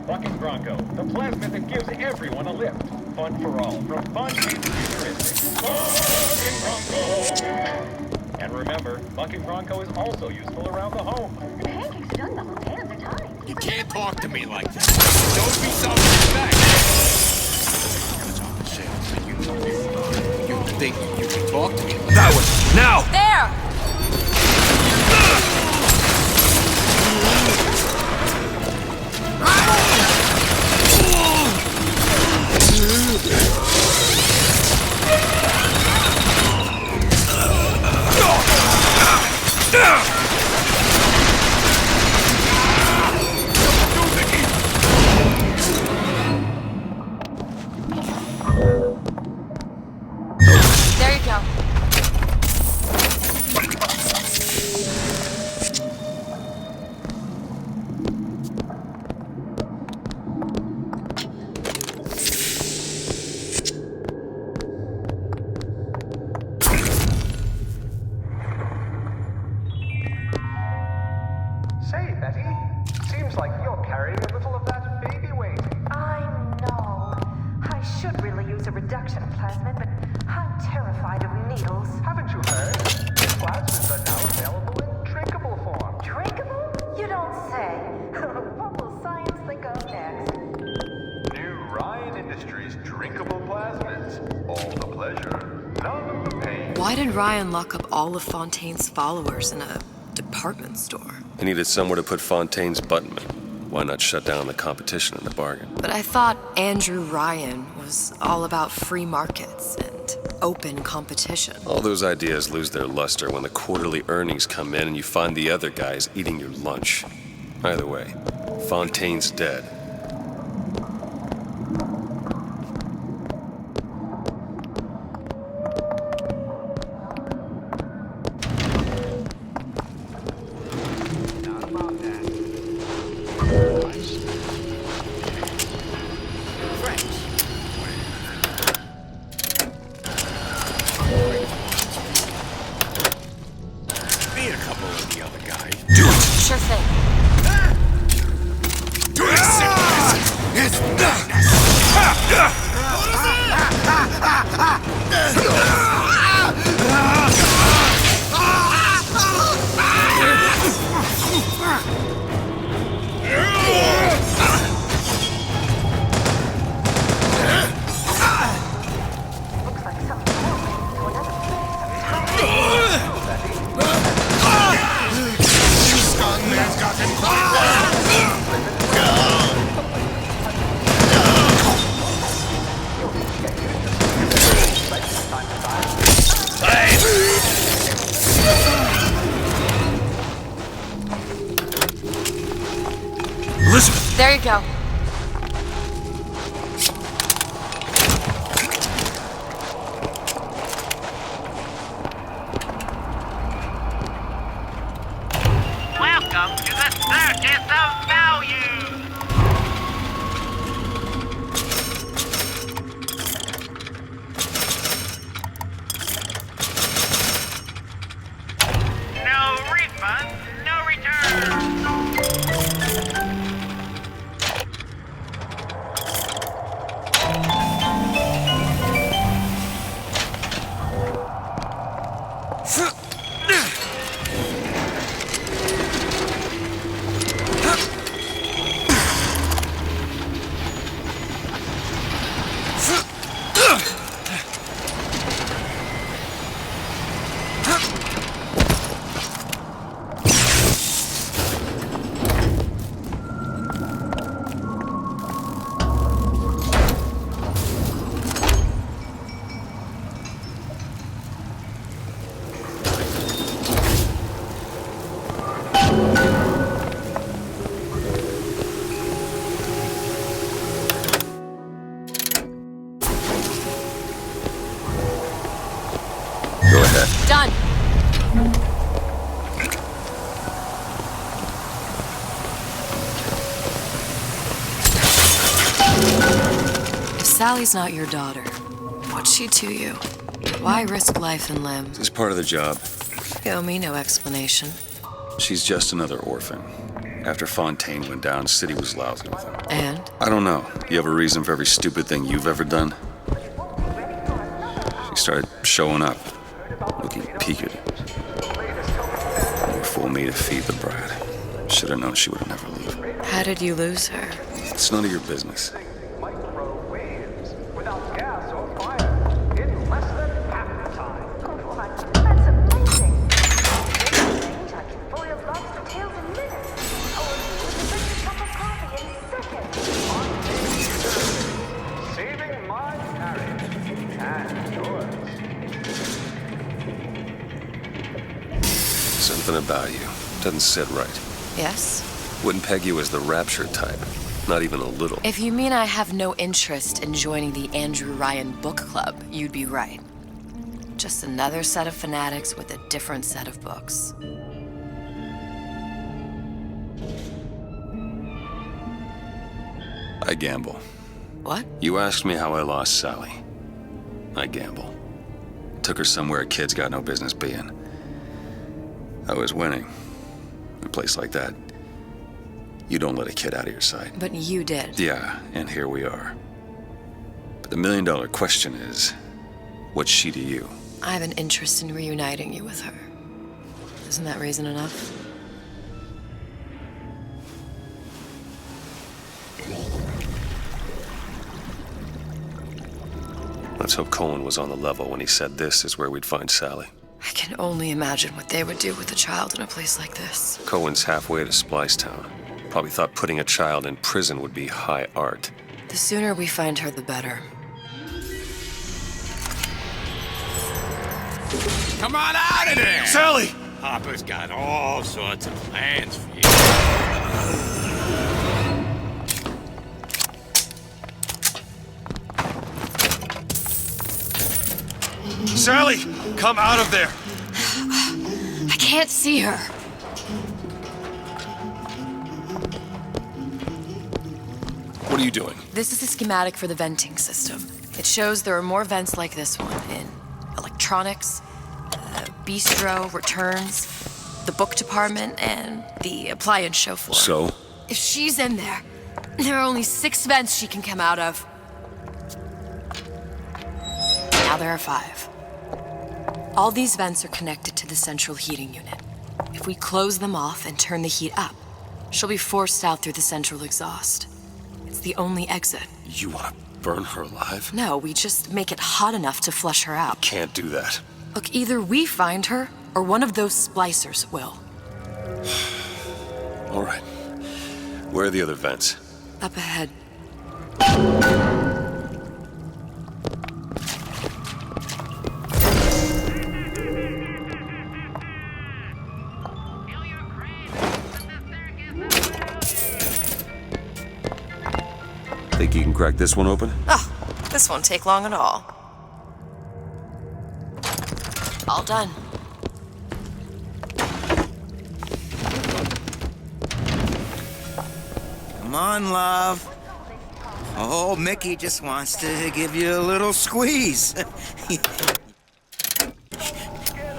[SPEAKER 22] Fucking Bronco, the plasma that gives everyone a lift. Fun for all, from fun to futuristic. Fucking Bronco. And remember, Bucking Bronco is also useful around the home.
[SPEAKER 11] The pancake's done, the hands are tied.
[SPEAKER 20] You can't talk to me like that. Don't be self-respect. You think you can talk to me?
[SPEAKER 10] That way! Now!
[SPEAKER 21] There! There you go.
[SPEAKER 19] Say, Betty, seems like you're carrying a little of that baby weight.
[SPEAKER 11] I know. I should really use a reduction plasmid, but I'm terrified of needles.
[SPEAKER 19] Haven't you heard? Plasmids are now available in drinkable form.
[SPEAKER 11] Drinkable? You don't say. What will science think of next?
[SPEAKER 19] New Ryan Industries drinkable plasmids. All the pleasure, none of the pain.
[SPEAKER 2] Why did Ryan lock up all of Fontaine's followers in a department store?
[SPEAKER 1] He needed somewhere to put Fontaine's buttonman. Why not shut down the competition in the bargain?
[SPEAKER 2] But I thought Andrew Ryan was all about free markets and open competition.
[SPEAKER 1] All those ideas lose their luster when the quarterly earnings come in and you find the other guys eating your lunch. Either way, Fontaine's dead.
[SPEAKER 20] Meet a couple of the other guys.
[SPEAKER 21] Sure thing.
[SPEAKER 20] Do it, sickness! It's madness! Skungman's got him
[SPEAKER 10] Elizabeth!
[SPEAKER 21] There you go.
[SPEAKER 17] Welcome to the Circus of Value! No refunds, no returns!
[SPEAKER 2] Sally's not your daughter. What's she to you? Why risk life and limb?
[SPEAKER 1] It's part of the job.
[SPEAKER 2] You owe me no explanation.
[SPEAKER 1] She's just another orphan. After Fontaine went down, City was lousy with him.
[SPEAKER 2] And?
[SPEAKER 1] I don't know. You have a reason for every stupid thing you've ever done? She started showing up, looking peaked. You fooled me to feed the brat. Should have known she would never leave.
[SPEAKER 2] How did you lose her?
[SPEAKER 1] It's none of your business. Something about you doesn't sit right.
[SPEAKER 2] Yes?
[SPEAKER 1] Wouldn't peg you as the rapture type. Not even a little.
[SPEAKER 2] If you mean I have no interest in joining the Andrew Ryan book club, you'd be right. Just another set of fanatics with a different set of books.
[SPEAKER 1] I gamble.
[SPEAKER 2] What?
[SPEAKER 1] You asked me how I lost Sally. I gamble. Took her somewhere a kid's got no business being. I was winning. In a place like that, you don't let a kid out of your sight.
[SPEAKER 2] But you did.
[SPEAKER 1] Yeah, and here we are. But the million-dollar question is, what's she to you?
[SPEAKER 2] I have an interest in reuniting you with her. Isn't that reason enough?
[SPEAKER 1] Let's hope Cohen was on the level when he said this is where we'd find Sally.
[SPEAKER 2] I can only imagine what they would do with a child in a place like this.
[SPEAKER 1] Cohen's halfway to Splicetown. Probably thought putting a child in prison would be high art.
[SPEAKER 2] The sooner we find her, the better.
[SPEAKER 20] Come on out of there!
[SPEAKER 3] Sally!
[SPEAKER 20] Hopper's got all sorts of plans for you.
[SPEAKER 3] Sally! Come out of there!
[SPEAKER 2] I can't see her.
[SPEAKER 1] What are you doing?
[SPEAKER 2] This is a schematic for the venting system. It shows there are more vents like this one in electronics, bistro, returns, the book department, and the appliance show floor.
[SPEAKER 1] So?
[SPEAKER 2] If she's in there, there are only 6 vents she can come out of. Now there are 5. All these vents are connected to the central heating unit. If we close them off and turn the heat up, she'll be forced out through the central exhaust. It's the only exit.
[SPEAKER 1] You want to burn her alive?
[SPEAKER 2] No, we just make it hot enough to flush her out.
[SPEAKER 1] Can't do that.
[SPEAKER 2] Look, either we find her, or one of those splicers will.
[SPEAKER 1] All right. Where are the other vents?
[SPEAKER 2] Up ahead.
[SPEAKER 1] Think you can crack this one open?
[SPEAKER 2] Oh, this won't take long at all. All done.
[SPEAKER 18] Come on, love. Oh, Mickey just wants to give you a little squeeze.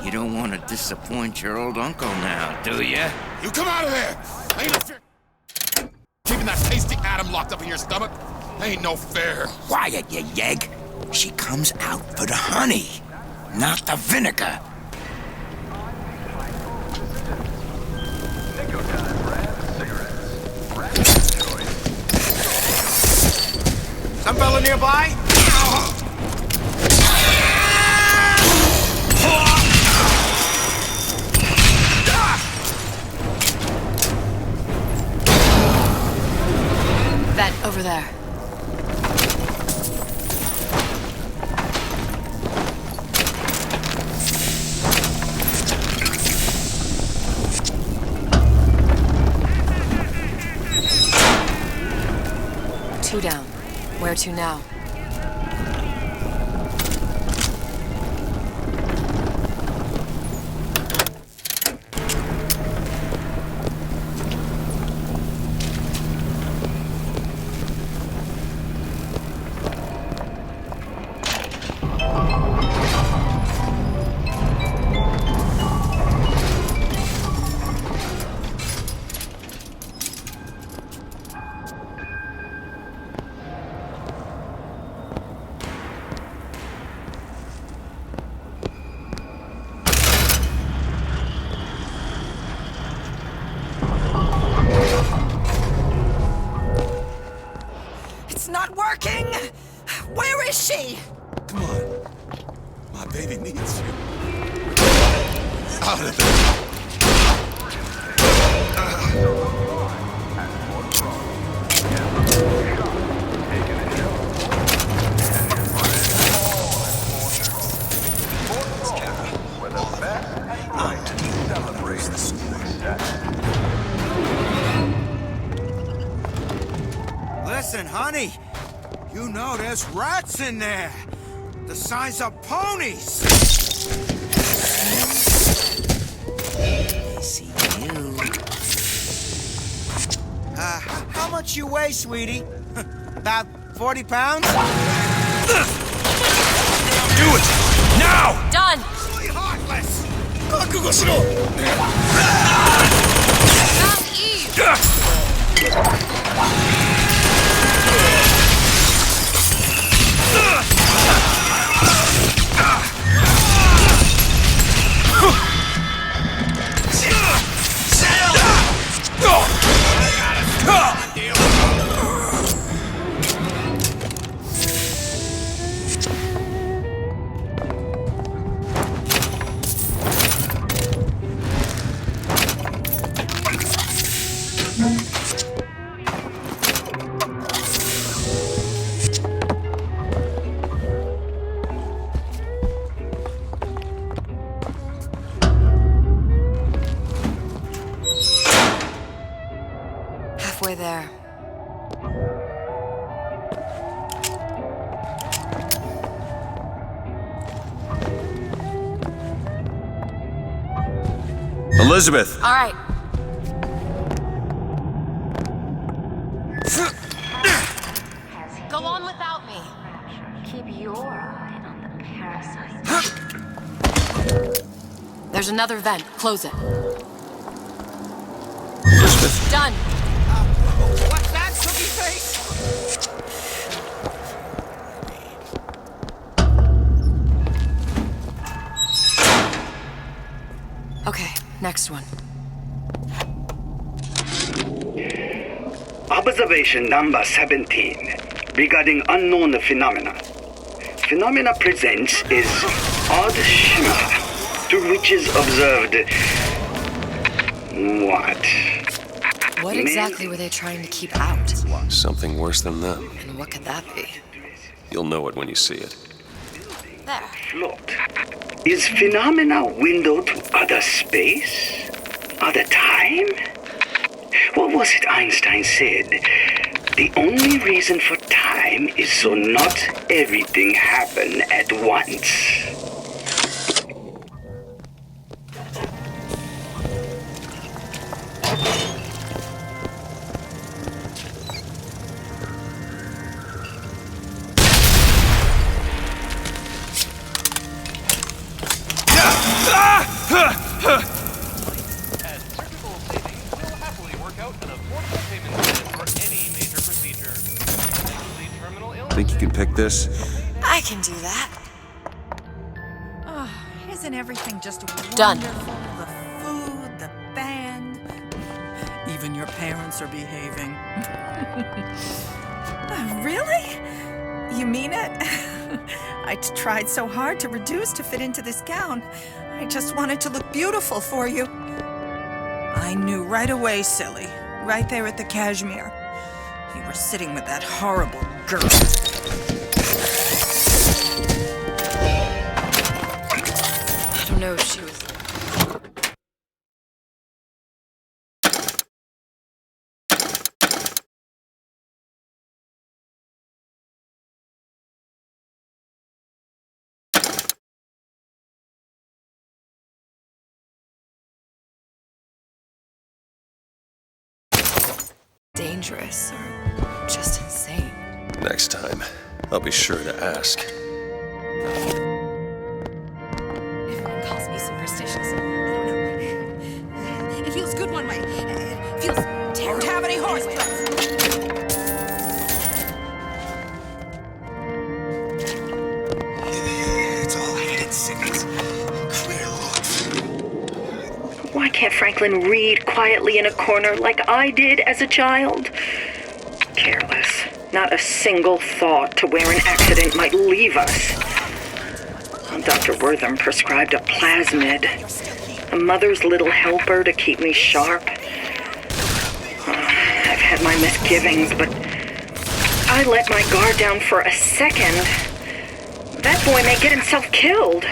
[SPEAKER 18] You don't want to disappoint your old uncle now, do you?
[SPEAKER 7] You come out of there! Ain't no fair. Keeping that tasty atom locked up in your stomach? Ain't no fair.
[SPEAKER 18] Quiet, you yegg. She comes out for the honey, not the vinegar.
[SPEAKER 10] Some fella nearby?
[SPEAKER 2] Vent over there. Two down. Where to now?
[SPEAKER 18] working? Where is she?
[SPEAKER 5] Come on. My baby needs you. Out of there.
[SPEAKER 18] Listen, honey. You know there's rats in there. The size of ponies. I see you. How much you weigh, sweetie? About 40 pounds?
[SPEAKER 5] Do it! Now!
[SPEAKER 21] Done!
[SPEAKER 18] Really heartless!
[SPEAKER 2] Halfway there.
[SPEAKER 1] Elizabeth!
[SPEAKER 21] All right. Go on without me.
[SPEAKER 11] Keep your eye on the parasite.
[SPEAKER 2] There's another vent. Close it.
[SPEAKER 1] Elizabeth?
[SPEAKER 21] Done.
[SPEAKER 18] What's that, cookie face?
[SPEAKER 2] Okay, next one.
[SPEAKER 16] Observation number 17 regarding unknown phenomena. Phenomena presents is odd shimmer through which is observed what?
[SPEAKER 2] What exactly were they trying to keep out?
[SPEAKER 1] Something worse than them.
[SPEAKER 2] And what could that be?
[SPEAKER 1] You'll know it when you see it.
[SPEAKER 2] There.
[SPEAKER 16] Float. Is phenomena window to other space? Other time? What was it Einstein said? The only reason for time is so not everything happen at once.
[SPEAKER 1] Think you can pick this?
[SPEAKER 2] I can do that.
[SPEAKER 12] Oh, isn't everything just wonderful?
[SPEAKER 2] Done.
[SPEAKER 12] The food, the band. Even your parents are behaving. Really? You mean it? I tried so hard to reduce to fit into this gown. I just wanted to look beautiful for you. I knew right away, silly. Right there at the cashmere. You were sitting with that horrible girl.
[SPEAKER 2] I don't know if she was... dangerous or just insane.
[SPEAKER 1] Next time, I'll be sure to ask.
[SPEAKER 4] Everyone calls me superstitious. I don't know. It feels good one way. It feels terrible.
[SPEAKER 12] Don't have any horse
[SPEAKER 18] It's all head sickness. Clear
[SPEAKER 16] Why can't Franklin read quietly in a corner like I did as a child? Careless.
[SPEAKER 14] Not a single thought to where an accident might leave us. Dr. Wortham prescribed a plasmid, a mother's little helper to keep me sharp. I've had my misgivings, but I let my guard down for a second. That boy may get himself killed.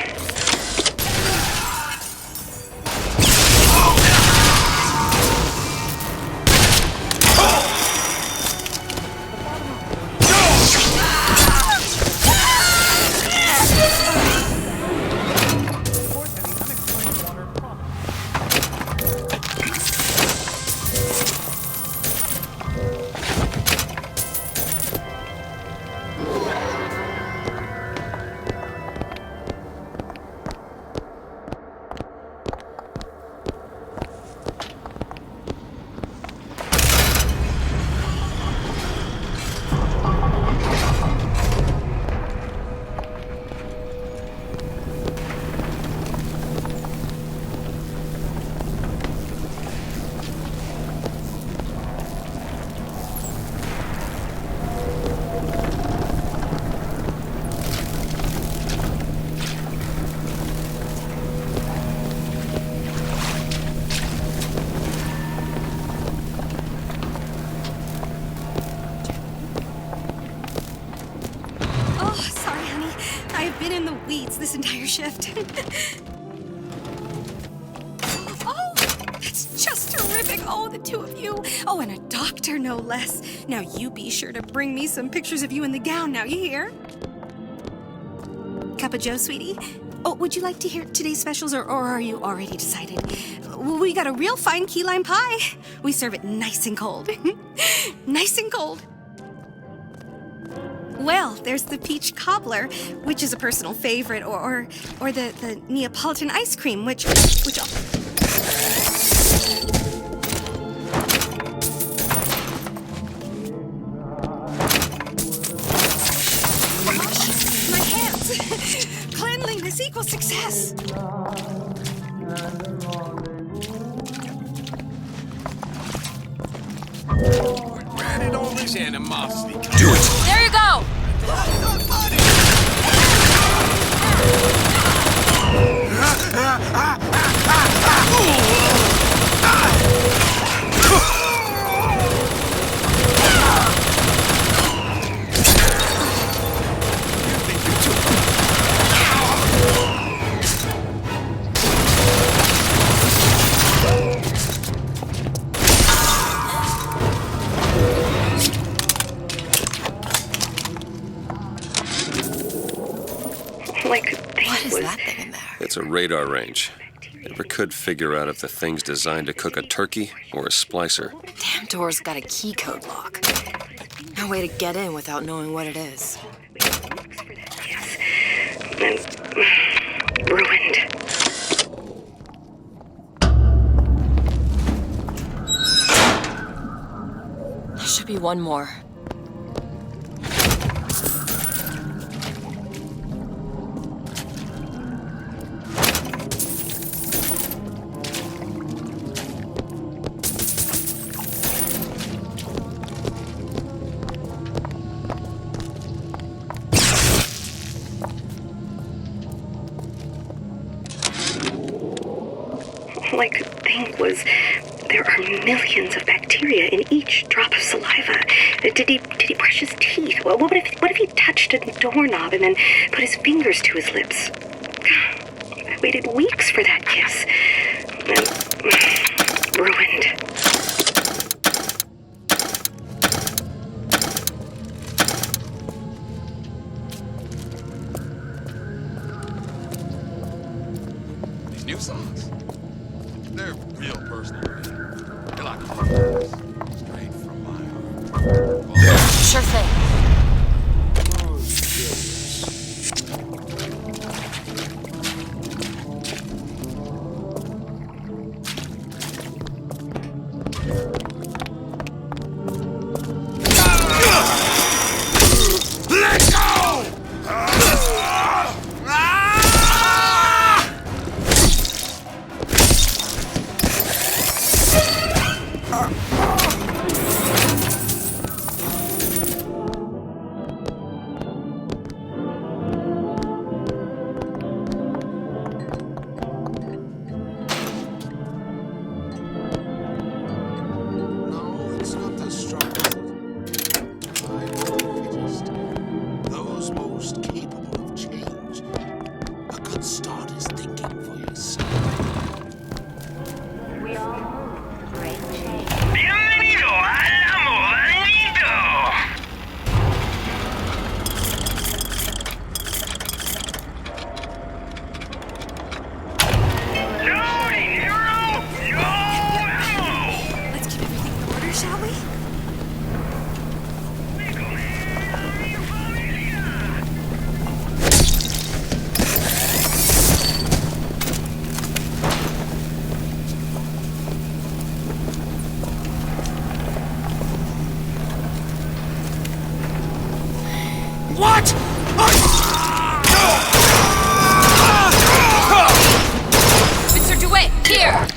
[SPEAKER 4] This entire shift. Oh, it's just terrific. Oh, the two of you. Oh, and a doctor, no less. Now, you be sure to bring me some pictures of you in the gown now, you hear? Cup of joe, sweetie? Oh, would you like to hear today's specials, or are you already decided? We got a real fine key lime pie. We serve it nice and cold. Nice and cold. Well, there's the peach cobbler, which is a personal favorite, or the Neapolitan ice cream, which my hands. Cleanliness equals success.
[SPEAKER 20] Where did all this animosity come?
[SPEAKER 1] Do it.
[SPEAKER 21] There you go.
[SPEAKER 2] What is that thing in there?
[SPEAKER 1] It's a radar range. Never could figure out if the thing's designed to cook a turkey or a splicer.
[SPEAKER 2] Damn door's got a key code lock. No way to get in without knowing what it is.
[SPEAKER 14] Ruined.
[SPEAKER 2] There should be one more.
[SPEAKER 14] All I could think was there are millions of bacteria in each drop of saliva. Did he brush his teeth? Well, what if he touched a doorknob and then put his fingers to his lips? I waited weeks for that kiss. Ruined.
[SPEAKER 5] These new songs, they're real personal to me. They're like straight from my heart.
[SPEAKER 21] Sure thing.
[SPEAKER 10] Let go! What?
[SPEAKER 21] Mr. DeWitt, here!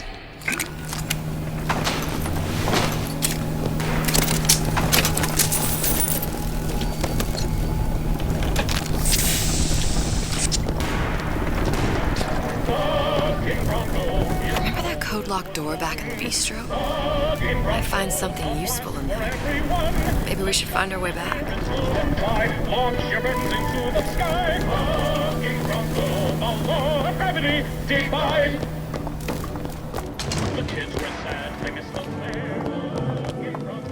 [SPEAKER 2] Remember that code-locked door back in the bistro? Might find something useful in there. Maybe we should find our way back.
[SPEAKER 22] Launch your bends into the sky. Fucking Bronco, the law of gravity defied. The kids were sad, they missed the flare. Fucking Bronco.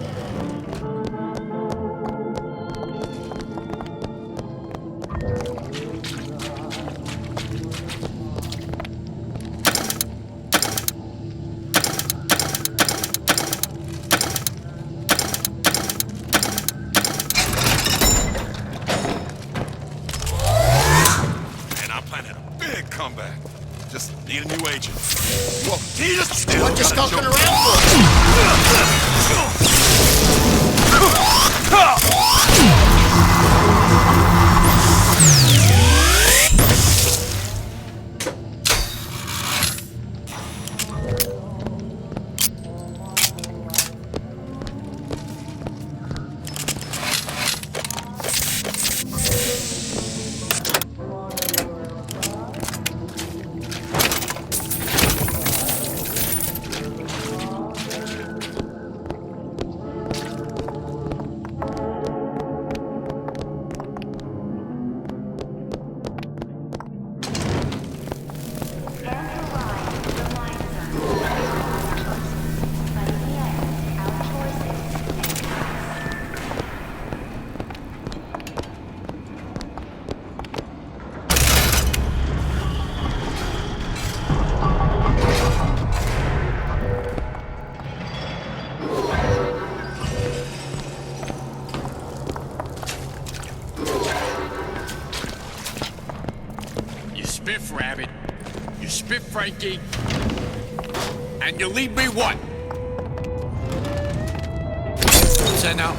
[SPEAKER 5] Comeback. Just need a new agent. Well, he just still.
[SPEAKER 10] What you skulking around
[SPEAKER 20] Spiff Rabbit, you spit Frankie, and you leave me what? What's that now?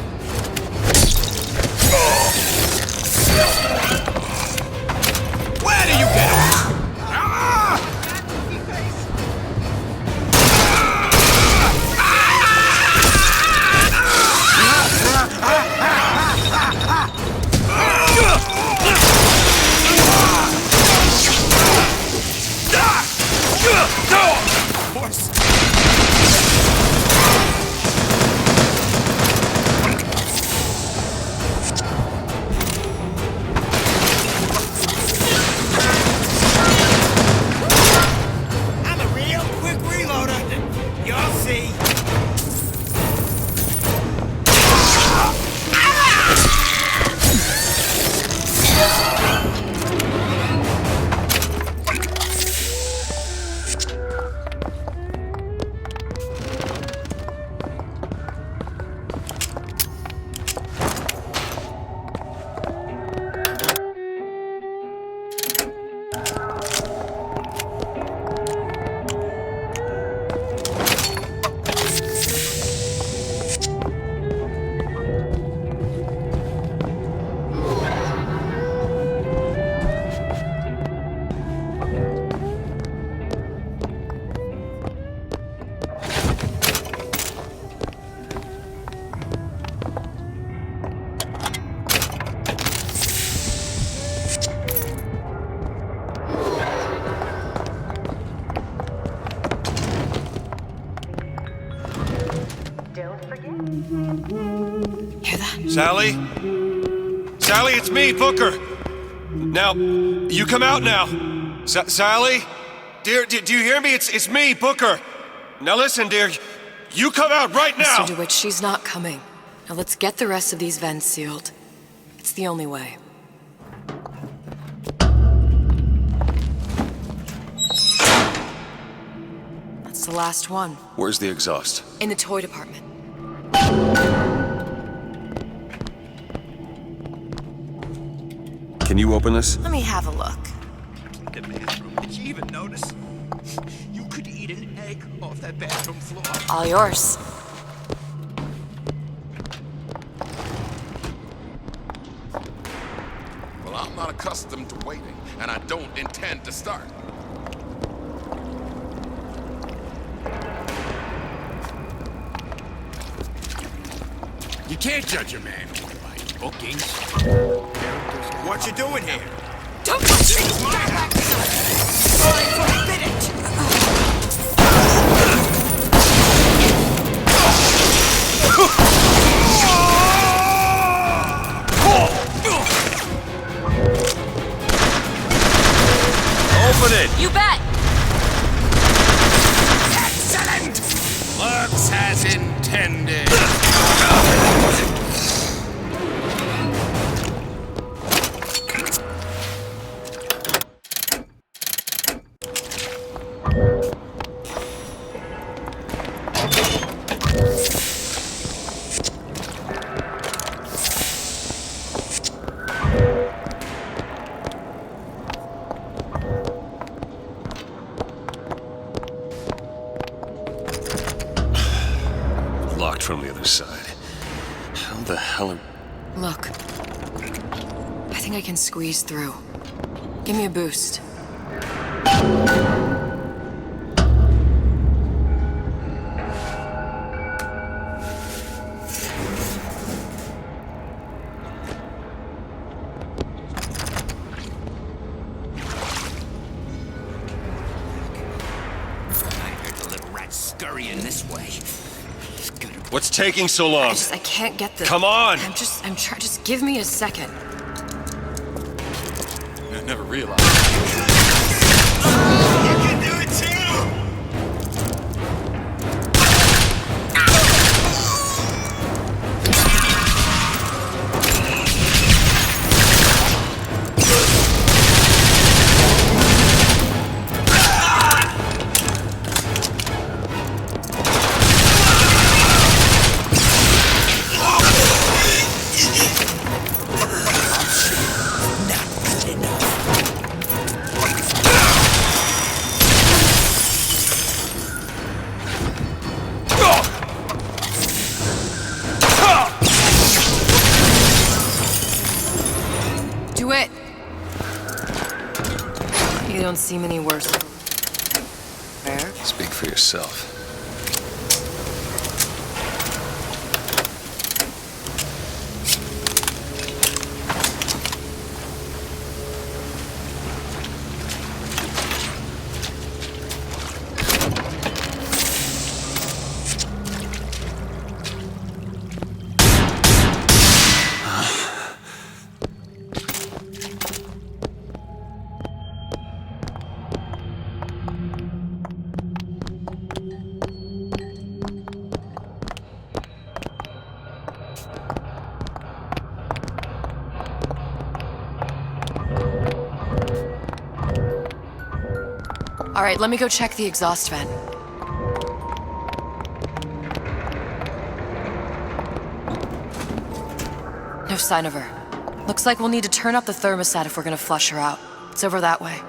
[SPEAKER 20] Where do you get off?
[SPEAKER 3] Sally? Sally, it's me, Booker. Now, you come out now. Sally? Dear, do you hear me? It's me, Booker. Now listen, dear. You come out right now!
[SPEAKER 2] Mr. DeWitt, she's not coming. Now let's get the rest of these vents sealed. It's the only way. That's the last one.
[SPEAKER 1] Where's the exhaust?
[SPEAKER 2] In the toy department.
[SPEAKER 1] Can you open this?
[SPEAKER 2] Let me have a look.
[SPEAKER 10] The bathroom. Did you even notice? You could eat an egg off that bathroom floor.
[SPEAKER 2] All yours.
[SPEAKER 5] not accustomed to waiting, and I don't intend to start.
[SPEAKER 20] You can't judge a man only by his bookings. What you doing here?
[SPEAKER 18] Don't touch me! I forbid it!
[SPEAKER 3] Open it!
[SPEAKER 21] You bet!
[SPEAKER 20] Excellent! Works as intended.
[SPEAKER 3] Locked from the other side. How the hell am...
[SPEAKER 2] Look. I think I can squeeze through. Give me a boost.
[SPEAKER 18] Scurrying this way.
[SPEAKER 3] What's taking so long?
[SPEAKER 2] I can't get the...
[SPEAKER 3] Come on!
[SPEAKER 2] I'm trying. Just give me a second.
[SPEAKER 5] I never realized.
[SPEAKER 10] You can do it too!
[SPEAKER 2] Do it! You don't seem any worse. Fair?
[SPEAKER 1] Speak for yourself.
[SPEAKER 2] All right, let me go check the exhaust vent. No sign of her. Looks like we'll need to turn up the thermostat if we're gonna flush her out. It's over that way.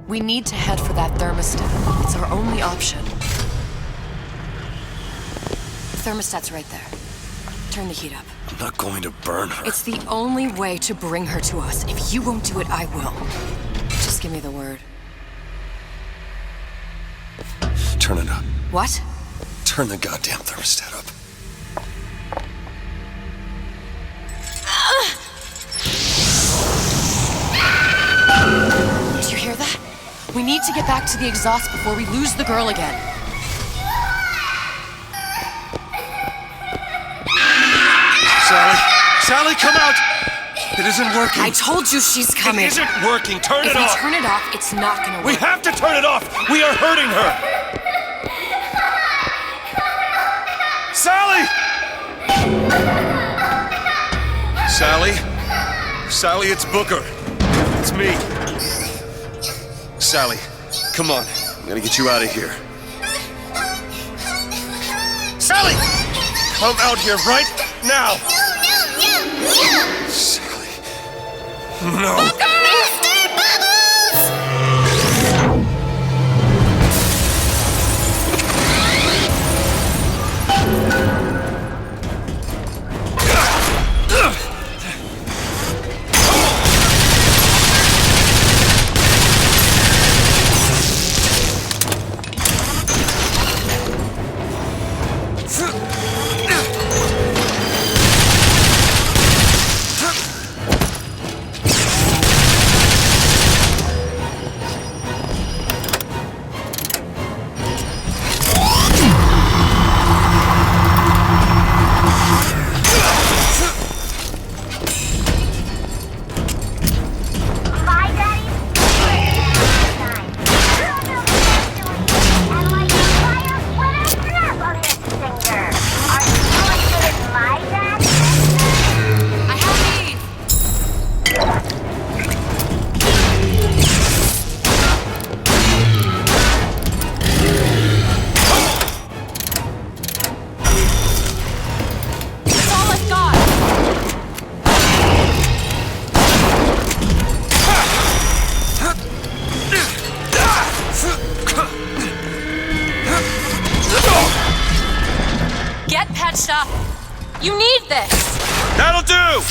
[SPEAKER 2] We need to head for that thermostat. It's our only option. The thermostat's right there. Turn the heat up.
[SPEAKER 3] I'm not going to burn her.
[SPEAKER 2] It's the only way to bring her to us. If you won't do it, I will. Just give me the word.
[SPEAKER 3] Turn it up.
[SPEAKER 2] What?
[SPEAKER 3] Turn the goddamn thermostat up.
[SPEAKER 2] Did you hear that? We need to get back to the exhaust before we lose the girl again.
[SPEAKER 3] Sally! Sally, come out! It isn't working.
[SPEAKER 2] I told you she's coming.
[SPEAKER 3] It isn't working. Turn it off.
[SPEAKER 2] If we turn it off, it's not gonna work.
[SPEAKER 3] We have to turn it off. We are hurting her. Sally! Sally? Sally, it's Booker. It's me. Sally, come on. I'm gonna get you out of here. Sally! Come out here right now!
[SPEAKER 10] No!
[SPEAKER 3] Sally. No.
[SPEAKER 10] Mr. Bubbles!
[SPEAKER 21] Patched up. You need this.
[SPEAKER 3] That'll do!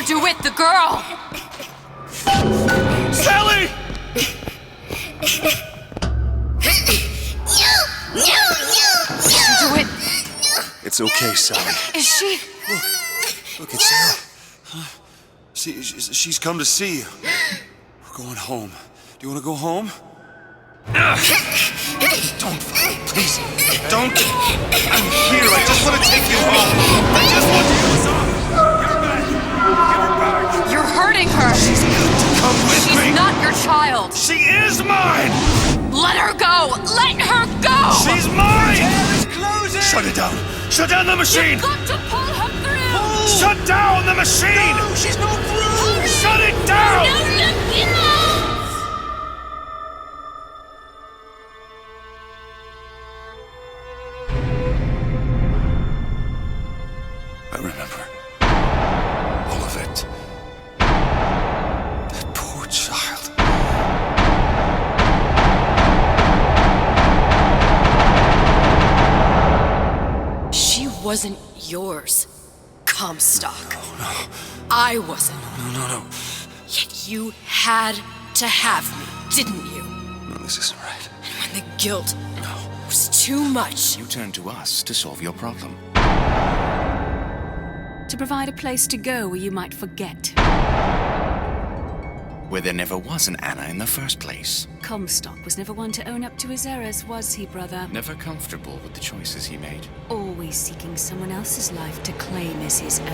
[SPEAKER 21] DeWitt, the girl!
[SPEAKER 3] Sally!
[SPEAKER 21] DeWitt!
[SPEAKER 3] It's okay, Sally.
[SPEAKER 21] Is she?
[SPEAKER 3] Look, it's Sarah. Huh? She's come to see you. We're going home. Do you want to go home? Don't, please. Don't. I'm here. I just want to take you home. I just want to use off.
[SPEAKER 21] You're hurting her.
[SPEAKER 3] She's got to come with me.
[SPEAKER 21] She's not your child.
[SPEAKER 3] She is mine.
[SPEAKER 21] Let her go. Let her go.
[SPEAKER 3] She's mine. Shut it down. Shut down the machine.
[SPEAKER 21] You've got to pull her through.
[SPEAKER 3] Shut down the machine.
[SPEAKER 10] No, she's not through.
[SPEAKER 3] Shut it down. I remember all of it. That poor child.
[SPEAKER 2] She wasn't yours, Comstock.
[SPEAKER 3] No.
[SPEAKER 2] I wasn't.
[SPEAKER 3] No.
[SPEAKER 2] Yet you had to have me, didn't you?
[SPEAKER 1] No, this isn't right.
[SPEAKER 2] And when the guilt was too much,
[SPEAKER 18] You turned to us to solve your problem.
[SPEAKER 9] To provide a place to go where you might forget.
[SPEAKER 18] Where there never was an Anna in the first place.
[SPEAKER 9] Comstock was never one to own up to his errors, was he, brother?
[SPEAKER 18] Never comfortable with the choices he made.
[SPEAKER 9] Always seeking someone else's life to claim as his own.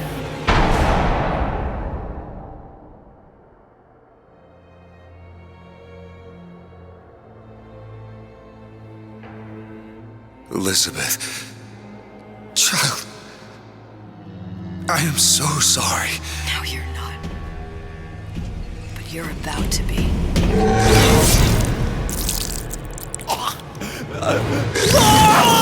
[SPEAKER 3] Elizabeth. Child. I am so sorry.
[SPEAKER 2] no, you're not. But you're about to be.
[SPEAKER 3] Ah!